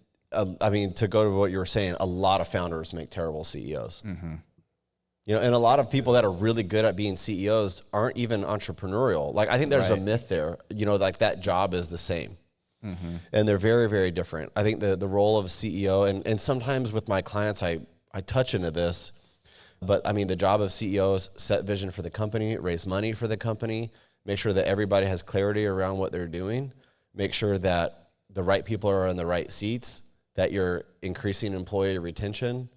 I mean, to go to what you were saying, a lot of founders make terrible CEOs. Mm-hmm. You know, and a lot of people that are really good at being CEOs aren't even entrepreneurial. Like, I think there's a myth there, you know, like that job is the same. Mm-hmm. And they're very, very different. I think the role of a CEO, and sometimes with my clients, I touch into this, but I mean, the job of CEOs: set vision for the company, raise money for the company, make sure that everybody has clarity around what they're doing, make sure that the right people are in the right seats, that you're increasing employee retention,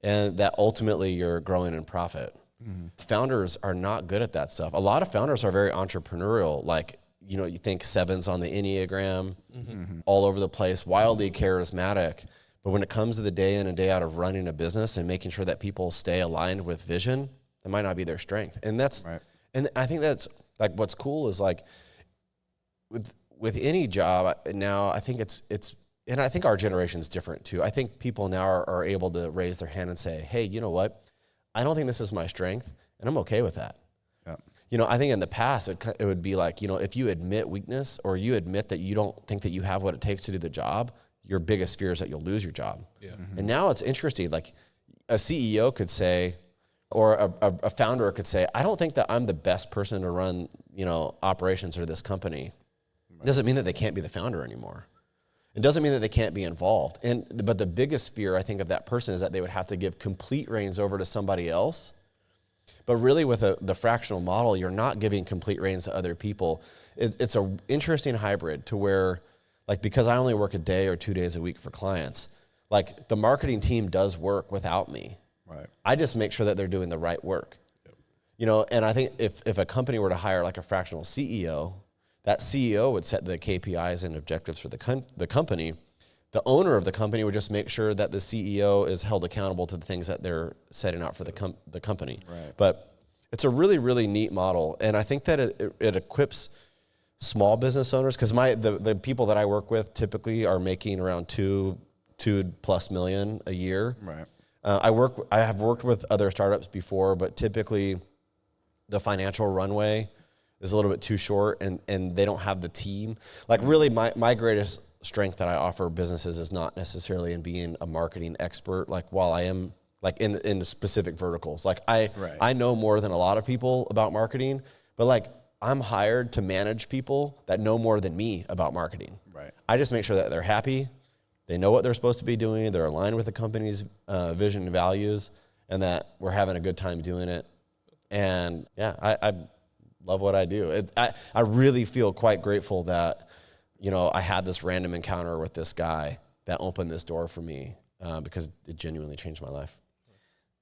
and that ultimately you're growing in profit. Mm-hmm. Founders are not good at that stuff. A lot of founders are very entrepreneurial. Like, you know, you think 7s on the Enneagram, all over the place, wildly charismatic. But when it comes to the day in and day out of running a business and making sure that people stay aligned with vision, that might not be their strength. And that's, and I think that's like, what's cool is like with any job now, I think it's, and I think our generation's different too. I think people now are able to raise their hand and say, hey, you know what? I don't think this is my strength, and I'm okay with that. Yeah. You know, I think in the past, it would be like, you know, if you admit weakness or you admit that you don't think that you have what it takes to do the job, your biggest fear is that you'll lose your job. Yeah. Mm-hmm. And now it's interesting. Like, a CEO could say, or a founder could say, I don't think that I'm the best person to run, you know, operations or this company. It doesn't mean that they can't be the founder anymore. It doesn't mean that they can't be involved. But the biggest fear, I think, of that person is that they would have to give complete reins over to somebody else. But really, with the fractional model, you're not giving complete reins to other people. It's an interesting hybrid to where, like, because I only work a day or 2 days a week for clients, like, the marketing team does work without me. Right. I just make sure that they're doing the right work. Yep. You know, and I think if a company were to hire like a fractional CEO, that CEO would set the KPIs and objectives for the company. The owner of the company would just make sure that the CEO is held accountable to the things that they're setting out for the company. Right. But it's a really, really neat model. And I think that it equips small business owners, because the people that I work with typically are making around $2+ million a year. Right. I have worked with other startups before, but typically the financial runway is a little bit too short, and they don't have the team. Like really my greatest strength that I offer businesses is not necessarily in being a marketing expert. Like while I am like in the specific verticals, like I know more than a lot of people about marketing, but like I'm hired to manage people that know more than me about marketing. Right. I just make sure that they're happy, they know what they're supposed to be doing, they're aligned with the company's vision and values, and that we're having a good time doing it. And yeah, I love what I do. I really feel quite grateful that, you know, I had this random encounter with this guy that opened this door for me because it genuinely changed my life.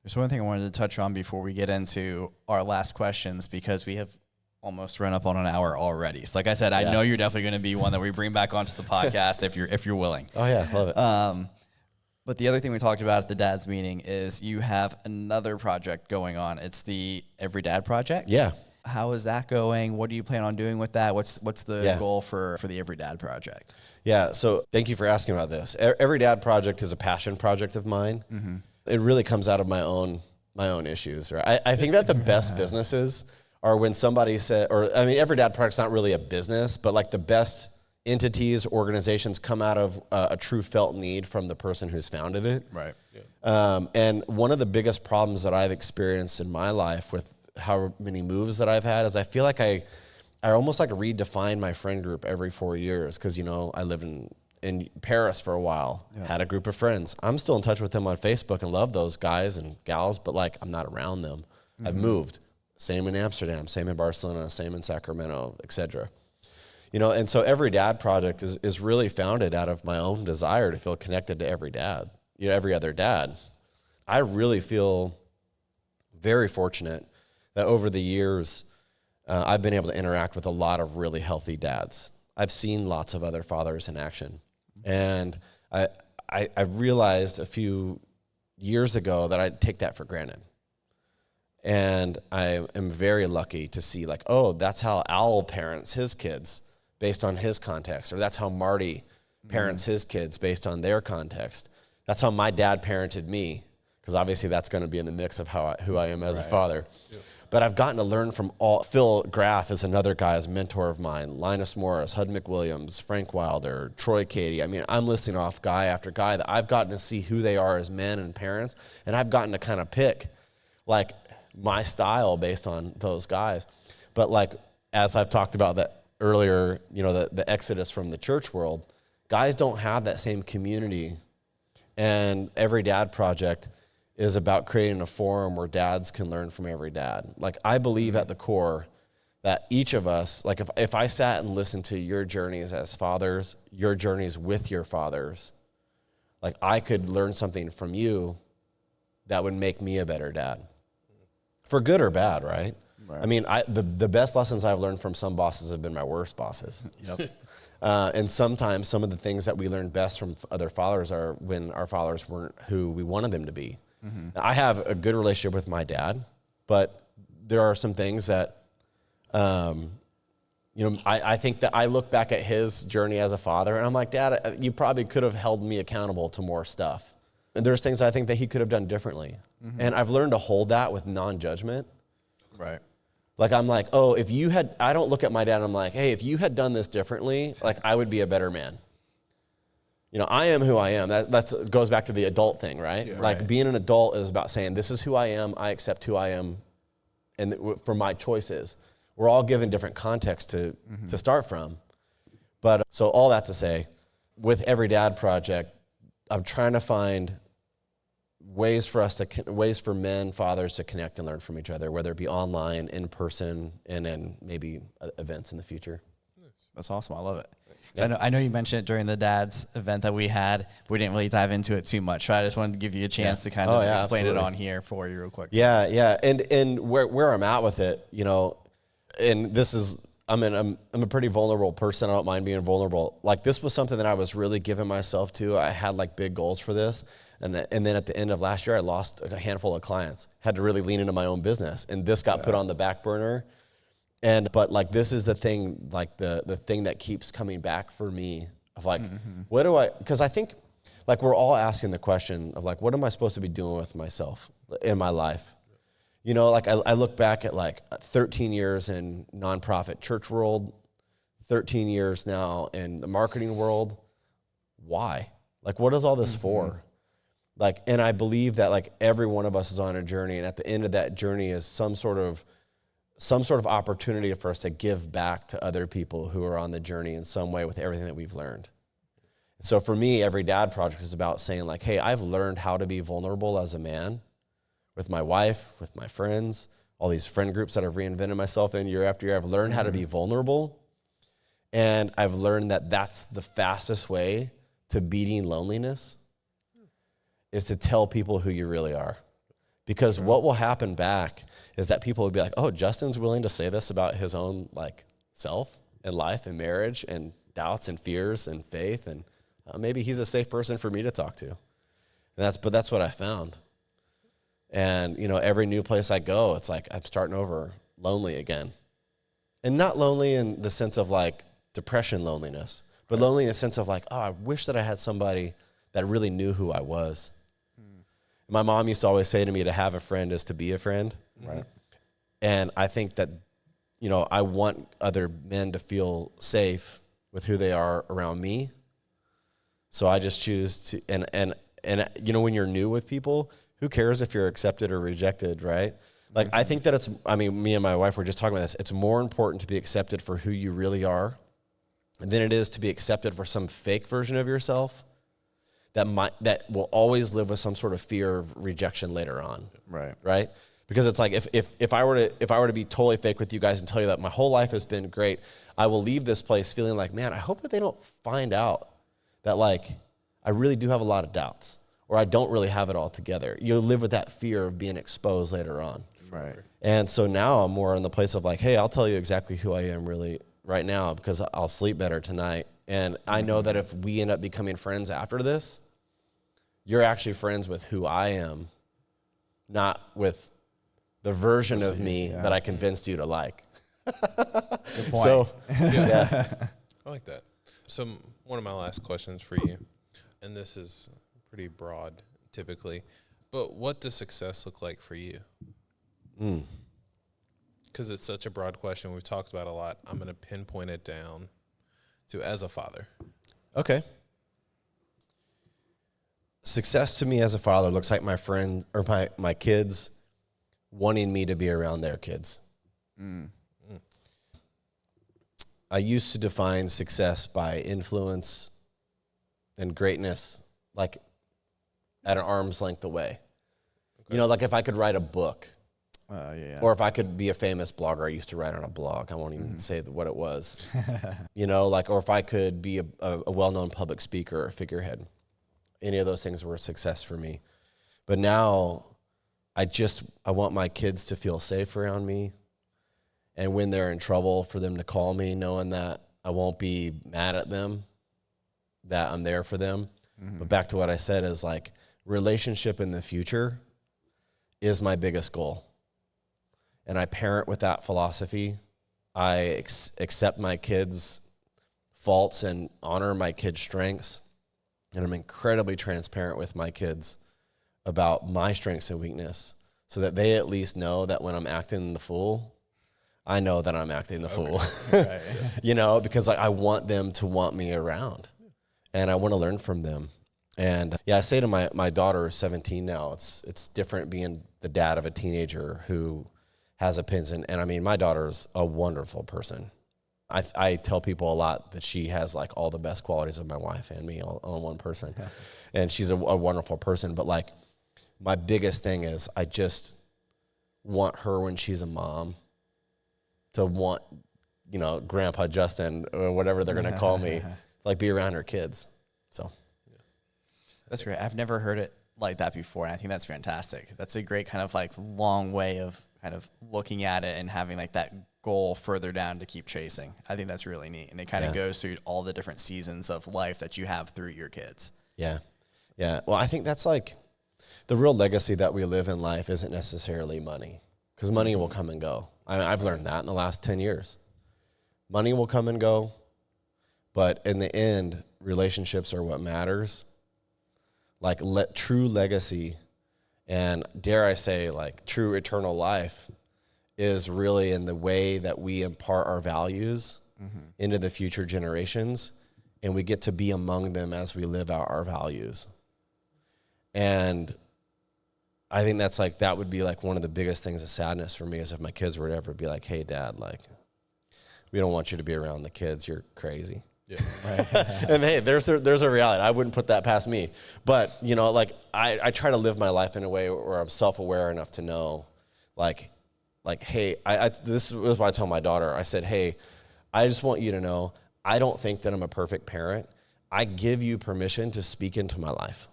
There's one thing I wanted to touch on before we get into our last questions, because we have almost run up on an hour already. So like I said, I know you're definitely going to be one that we bring back onto the podcast if you're willing. Oh yeah, love it. But the other thing we talked about at the dad's meeting is you have another project going on. It's the Every Dad Project. Yeah. How is that going? What do you plan on doing with that? What's the goal for the Every Dad Project? Yeah, so thank you for asking about this. Every Dad Project is a passion project of mine. Mm-hmm. It really comes out of my own issues. Right? I think that the best businesses are when somebody said, or I mean, Every Dad Project's not really a business, but like the best entities, organizations come out of a true felt need from the person who's founded it. Right. Yeah. And one of the biggest problems that I've experienced in my life with how many moves that I've had is I feel like I almost like redefine my friend group every 4 years. Cause you know, I lived in Paris for a while, had a group of friends. I'm still in touch with them on Facebook and love those guys and gals, but like, I'm not around them. Mm-hmm. I've moved. Same in Amsterdam, same in Barcelona, same in Sacramento, etc. You know, and so Every Dad Project is really founded out of my own desire to feel connected to every dad, you know, every other dad. I really feel very fortunate that over the years, I've been able to interact with a lot of really healthy dads. I've seen lots of other fathers in action. And I realized a few years ago that I take that for granted. And I am very lucky to see like, oh, that's how Al parents his kids based on his context, or that's how Marty parents his kids based on their context. That's how my dad parented me, because obviously that's going to be in the mix of who I am as a father. Yeah. But I've gotten to learn from Phil Graff is another guy, as a mentor of mine, Linus Morris, Hud McWilliams, Frank Wilder, Troy Katie. I mean, I'm listing off guy after guy that I've gotten to see who they are as men and parents, and I've gotten to kind of pick like my style based on those guys. But like, as I've talked about that earlier, you know, the exodus from the church world, guys don't have that same community. And Every Dad Project is about creating a forum where dads can learn from every dad. Like, I believe at the core that each of us, like if I sat and listened to your journeys as fathers, your journeys with your fathers, like I could learn something from you that would make me a better dad. For good or bad, right? I mean, the best lessons I've learned from some bosses have been my worst bosses. Yep. And sometimes some of the things that we learned best from other fathers are when our fathers weren't who we wanted them to be. Mm-hmm. I have a good relationship with my dad, but there are some things that, you know, I think that I look back at his journey as a father and I'm like, Dad, you probably could have held me accountable to more stuff. And there's things I think that he could have done differently. Mm-hmm. And I've learned to hold that with non-judgment. Right. Like, I'm like, oh, if you had, I don't look at my dad and I'm like, hey, if you had done this differently, like I would be a better man. You know, I am who I am. That goes back to the adult thing, right? Yeah, like being an adult is about saying, this is who I am. I accept who I am. And for my choices, we're all given different contexts to start from. But so all that to say, with Every Dad Project, I'm trying to find ways for men, fathers to connect and learn from each other, whether it be online, in person, and then maybe events in the future. That's awesome. I love it. Yeah. I know you mentioned it during the dad's event that we had. We didn't really dive into it too much. So I just wanted to give you a chance to kind of explain it on here for you real quick. Yeah. And where I'm at with it, you know, and this is, I'm a pretty vulnerable person. I don't mind being vulnerable. Like, this was something that I was really giving myself to. I had like big goals for this. And then at the end of last year, I lost a handful of clients, had to really lean into my own business. And this got put on the back burner. But like, this is the thing, like the thing that keeps coming back for me of like, because I think like we're all asking the question of like, what am I supposed to be doing with myself in my life? You know, like I look back at like 13 years in nonprofit church world, 13 years now in the marketing world. Why? Like, what is all this for? Like, and I believe that like every one of us is on a journey, and at the end of that journey is some sort of opportunity for us to give back to other people who are on the journey in some way with everything that we've learned. So for me, every dad project is about saying like, hey, I've learned how to be vulnerable as a man with my wife, with my friends, all these friend groups that I've reinvented myself in year after year. I've learned how to be vulnerable, and I've learned that that's the fastest way to beating loneliness is to tell people who you really are. Because what will happen back is that people will be like, oh, Justin's willing to say this about his own like self and life and marriage and doubts and fears and faith, and maybe he's a safe person for me to talk to. And that's what I found. And, you know, every new place I go, it's like I'm starting over lonely again. And not lonely in the sense of like depression loneliness, but lonely in the sense of like, oh, I wish that I had somebody that really knew who I was. My mom used to always say to me, to have a friend is to be a friend. Right. And I think that, you know, I want other men to feel safe with who they are around me. So I just choose to, and you know, when you're new with people, who cares if you're accepted or rejected, right? Like, I think that me and my wife were just talking about this. It's more important to be accepted for who you really are than it is to be accepted for some fake version of yourself that will always live with some sort of fear of rejection later on. Right? Because it's like, if I were to be totally fake with you guys and tell you that my whole life has been great, I will leave this place feeling like, man, I hope that they don't find out that like I really do have a lot of doubts, or I don't really have it all together. You'll live with that fear of being exposed later on. Right. And so now I'm more in the place of like, hey, I'll tell you exactly who I am really right now, because I'll sleep better tonight. And I know that if we end up becoming friends after this, you're actually friends with who I am, not with the version of me that I convinced you to like. Good point. So, yeah. I like that. So one of my last questions for you, and this is pretty broad typically, but what does success look like for you? Because it's such a broad question. We've talked about a lot. I'm going to pinpoint it down to as a father. Okay. Success to me as a father looks like my friend or my kids wanting me to be around their kids. I used to define success by influence and greatness, like at an arm's length away. Okay. You know, like if I could write a book, or if I could be a famous blogger. I used to write on a blog. I won't even say what it was. You know, like, or if I could be a well-known public speaker or figurehead. Any of those things were a success for me. But now I want my kids to feel safe around me. And when they're in trouble, for them to call me, knowing that I won't be mad at them, that I'm there for them. But back to what I said is like, relationship in the future is my biggest goal. And I parent with that philosophy. I accept my kids' faults and honor my kids' strengths. And I'm incredibly transparent with my kids about my strengths and weakness, so that they at least know that when I'm acting the fool, I know that I'm acting the fool. Right. You know, because I want them to want me around, and I want to learn from them. And yeah, I say to my daughter, 17 now, it's different being the dad of a teenager who has opinions. And I mean, my daughter's a wonderful person. I tell people a lot that she has like all the best qualities of my wife and me all in one person. Yeah. And she's a wonderful person. But like, my biggest thing is I just want her, when she's a mom, to want, you know, Grandpa Justin or whatever they're going to call me, like be around her kids. So. That's great. I've never heard it like that before, and I think that's fantastic. That's a great kind of like long way of kind of looking at it and having like that goal further down to keep chasing. I think that's really neat, and it kind of goes through all the different seasons of life that you have through your kids. Yeah. Well, I think that's like the real legacy that we live in life isn't necessarily money, because money will come and go. I've learned that in the last 10 years. Money will come and go, but in the end, relationships are what matters. Like, true legacy And dare I say, like, true eternal life is really in the way that we impart our values into the future generations, and we get to be among them as we live out our values. And I think that's like, that would be like one of the biggest things of sadness for me, is if my kids were to ever be like, hey, Dad, like, we don't want you to be around the kids. You're crazy. Yeah. Right. And hey, there's a reality. I wouldn't put that past me. But, you know, like, I try to live my life in a way where I'm self-aware enough to know, like, hey, this is what I tell my daughter. I said, hey, I just want you to know, I don't think that I'm a perfect parent. I give you permission to speak into my life.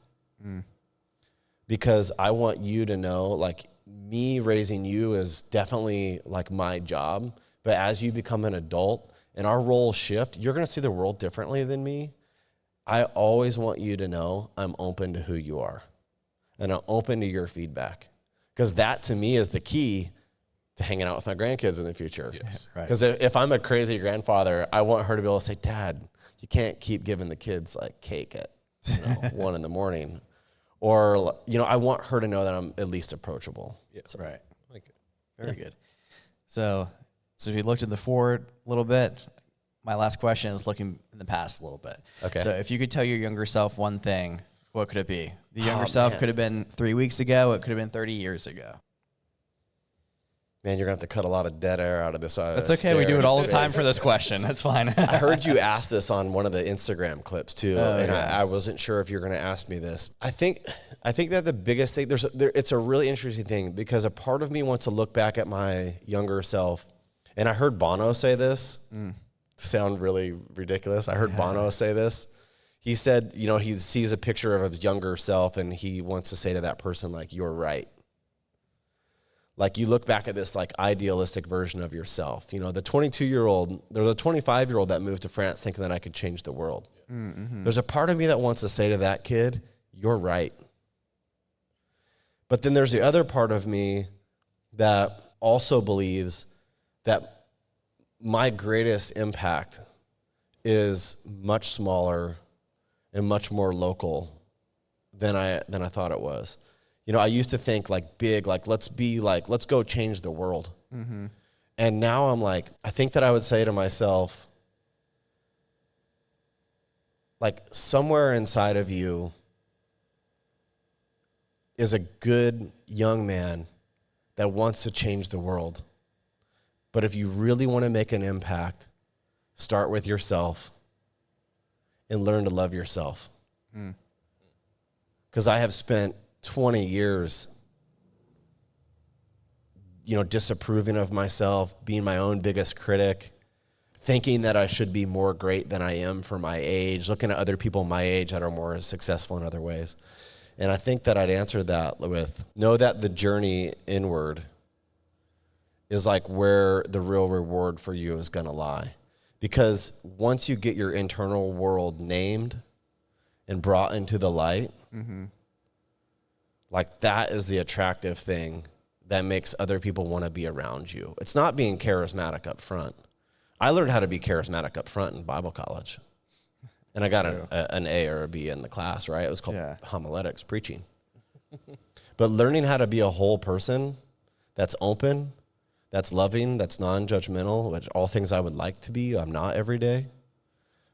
Because I want you to know, like, me raising you is definitely like my job. But as you become an adult and our roles shift, you're going to see the world differently than me. I always want you to know I'm open to who you are, and I'm open to your feedback, because that to me is the key to hanging out with my grandkids in the future. Yes. Right. Because if I'm a crazy grandfather, I want her to be able to say, Dad, you can't keep giving the kids like cake at 1 a.m. Or, you know, I want her to know that I'm at least approachable. Yes. Right. Like it. Very good. So if you looked in the forward a little bit, my last question is looking in the past a little bit. Okay. So if you could tell your younger self one thing, what could it be? The younger Oh, self man. could have been 3 weeks ago. It could have been 30 years ago. Man, you're going to have to cut a lot of dead air out of this. That's okay. We do it all the time for this question. That's fine. I heard you ask this on one of the Instagram clips too, and yeah. I wasn't sure if you're going to ask me this. I think that the biggest thing, it's a really interesting thing, because a part of me wants to look back at my younger self, and I heard Bono say this. To sound really ridiculous, I heard Bono say this. He said, you know, he sees a picture of his younger self, and he wants to say to that person, like, you're right. Like, you look back at this, like, idealistic version of yourself. You know, the 22-year-old, or the 25-year-old that moved to France thinking that I could change the world. Mm-hmm. There's a part of me that wants to say to that kid, you're right. But then there's the other part of me that also believes that my greatest impact is much smaller and much more local than I thought it was. You know, I used to think like big, like let's go change the world. Mm-hmm. And now I'm like, I think that I would say to myself, like, somewhere inside of you is a good young man that wants to change the world. But if you really want to make an impact, start with yourself and learn to love yourself. Because I have spent 20 years, you know, disapproving of myself, being my own biggest critic, thinking that I should be more great than I am for my age, looking at other people my age that are more successful in other ways. And I think that I'd answer that with, know that the journey inward is like where the real reward for you is going to lie. Because once you get your internal world named and brought into the light, like, that is the attractive thing that makes other people want to be around you. It's not being charismatic up front. I learned how to be charismatic up front in Bible college. And I got an A or a B in the class, right? It was called homiletics, preaching. But learning how to be a whole person that's open, that's loving, that's non-judgmental, which all things I would like to be, I'm not every day.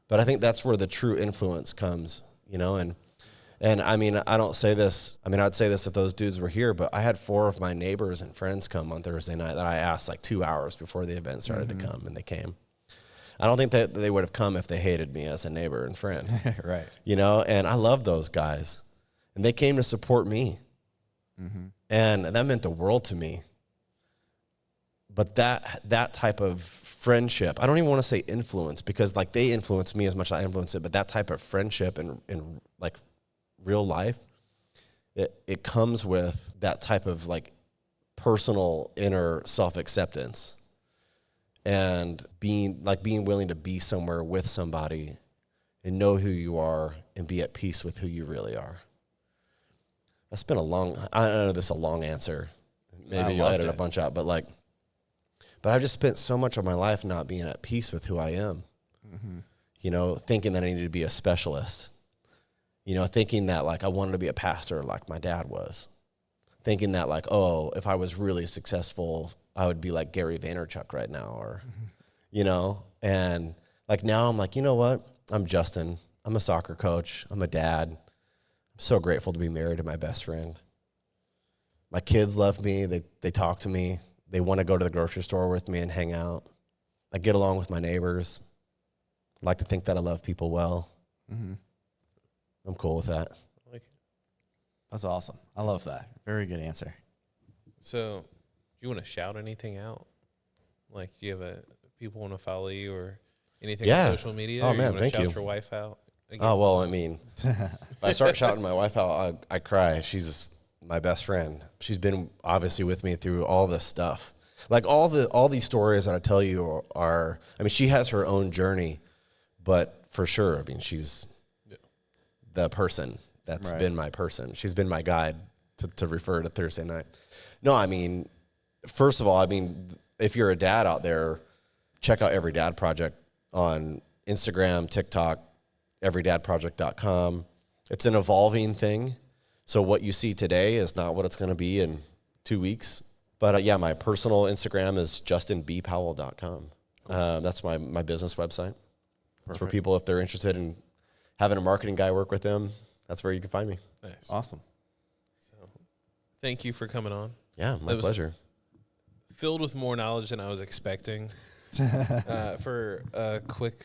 But I think that's where the true influence comes, you know? And I mean, I don't say this, I mean, I'd say this if those dudes were here, but I had 4 of my neighbors and friends come on Thursday night that I asked like 2 hours before the event started to come, and they came. I don't think that they would have come if they hated me as a neighbor and friend. Right. You know, and I love those guys. And they came to support me. And that meant the world to me. But that type of friendship, I don't even want to say influence, because like they influenced me as much as I influenced it, but that type of friendship and like real life, it comes with that type of like personal inner self-acceptance and being willing to be somewhere with somebody and know who you are and be at peace with who you really are. That's been I know this is a long answer. Maybe you'll edit a bunch out, but I've just spent so much of my life not being at peace with who I am. You know, thinking that I needed to be a specialist. You know, thinking that like I wanted to be a pastor like my dad was. thinking that like, oh, if I was really successful, I would be like Gary Vaynerchuk right now, or, you know, and like now I'm like, you know what? I'm Justin. I'm a soccer coach. I'm a dad. I'm so grateful to be married to my best friend. My kids love me. They talk to me. They want to go to the grocery store with me and hang out. I get along with my neighbors. I like to think that I love people well. Mm-hmm. I'm cool with that. That's awesome. I love that. Very good answer. So, do you want to shout anything out? Like, do you have people want to follow you or anything on social media? Oh, or man, you thank you. Shout your wife out? Again? Oh, well, I mean, if I start shouting my wife out, I cry. She's my best friend. She's been obviously with me through all this stuff. Like all these stories that I tell you are, I mean, she has her own journey, but for sure, I mean, she's the person that's been my person. She's been my guide to refer to Thursday night. No, I mean, first of all, I mean, if you're a dad out there, check out Every Dad Project on Instagram, TikTok, everydadproject.com. It's an evolving thing. So what you see today is not what it's going to be in 2 weeks. But yeah, my personal Instagram is justinbpowell.com. That's my business website. That's for people if they're interested in having a marketing guy work with them. That's where you can find me. Nice. Awesome. So, thank you for coming on. Yeah, my pleasure. Filled with more knowledge than I was expecting for a quick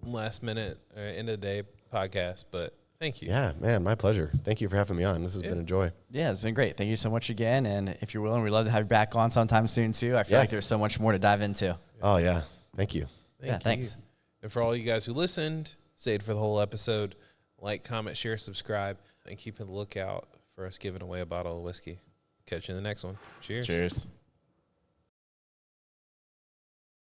last minute end of the day podcast. But thank you. Yeah, man, my pleasure. Thank you for having me on. This has been a joy. Yeah, it's been great. Thank you so much again. And if you're willing, we'd love to have you back on sometime soon too. I feel like there's so much more to dive into. Oh, yeah. Thank you. Thanks. And for all you guys who listened, stayed for the whole episode, like, comment, share, subscribe, and keep a lookout for us giving away a bottle of whiskey. Catch you in the next one. Cheers. Cheers.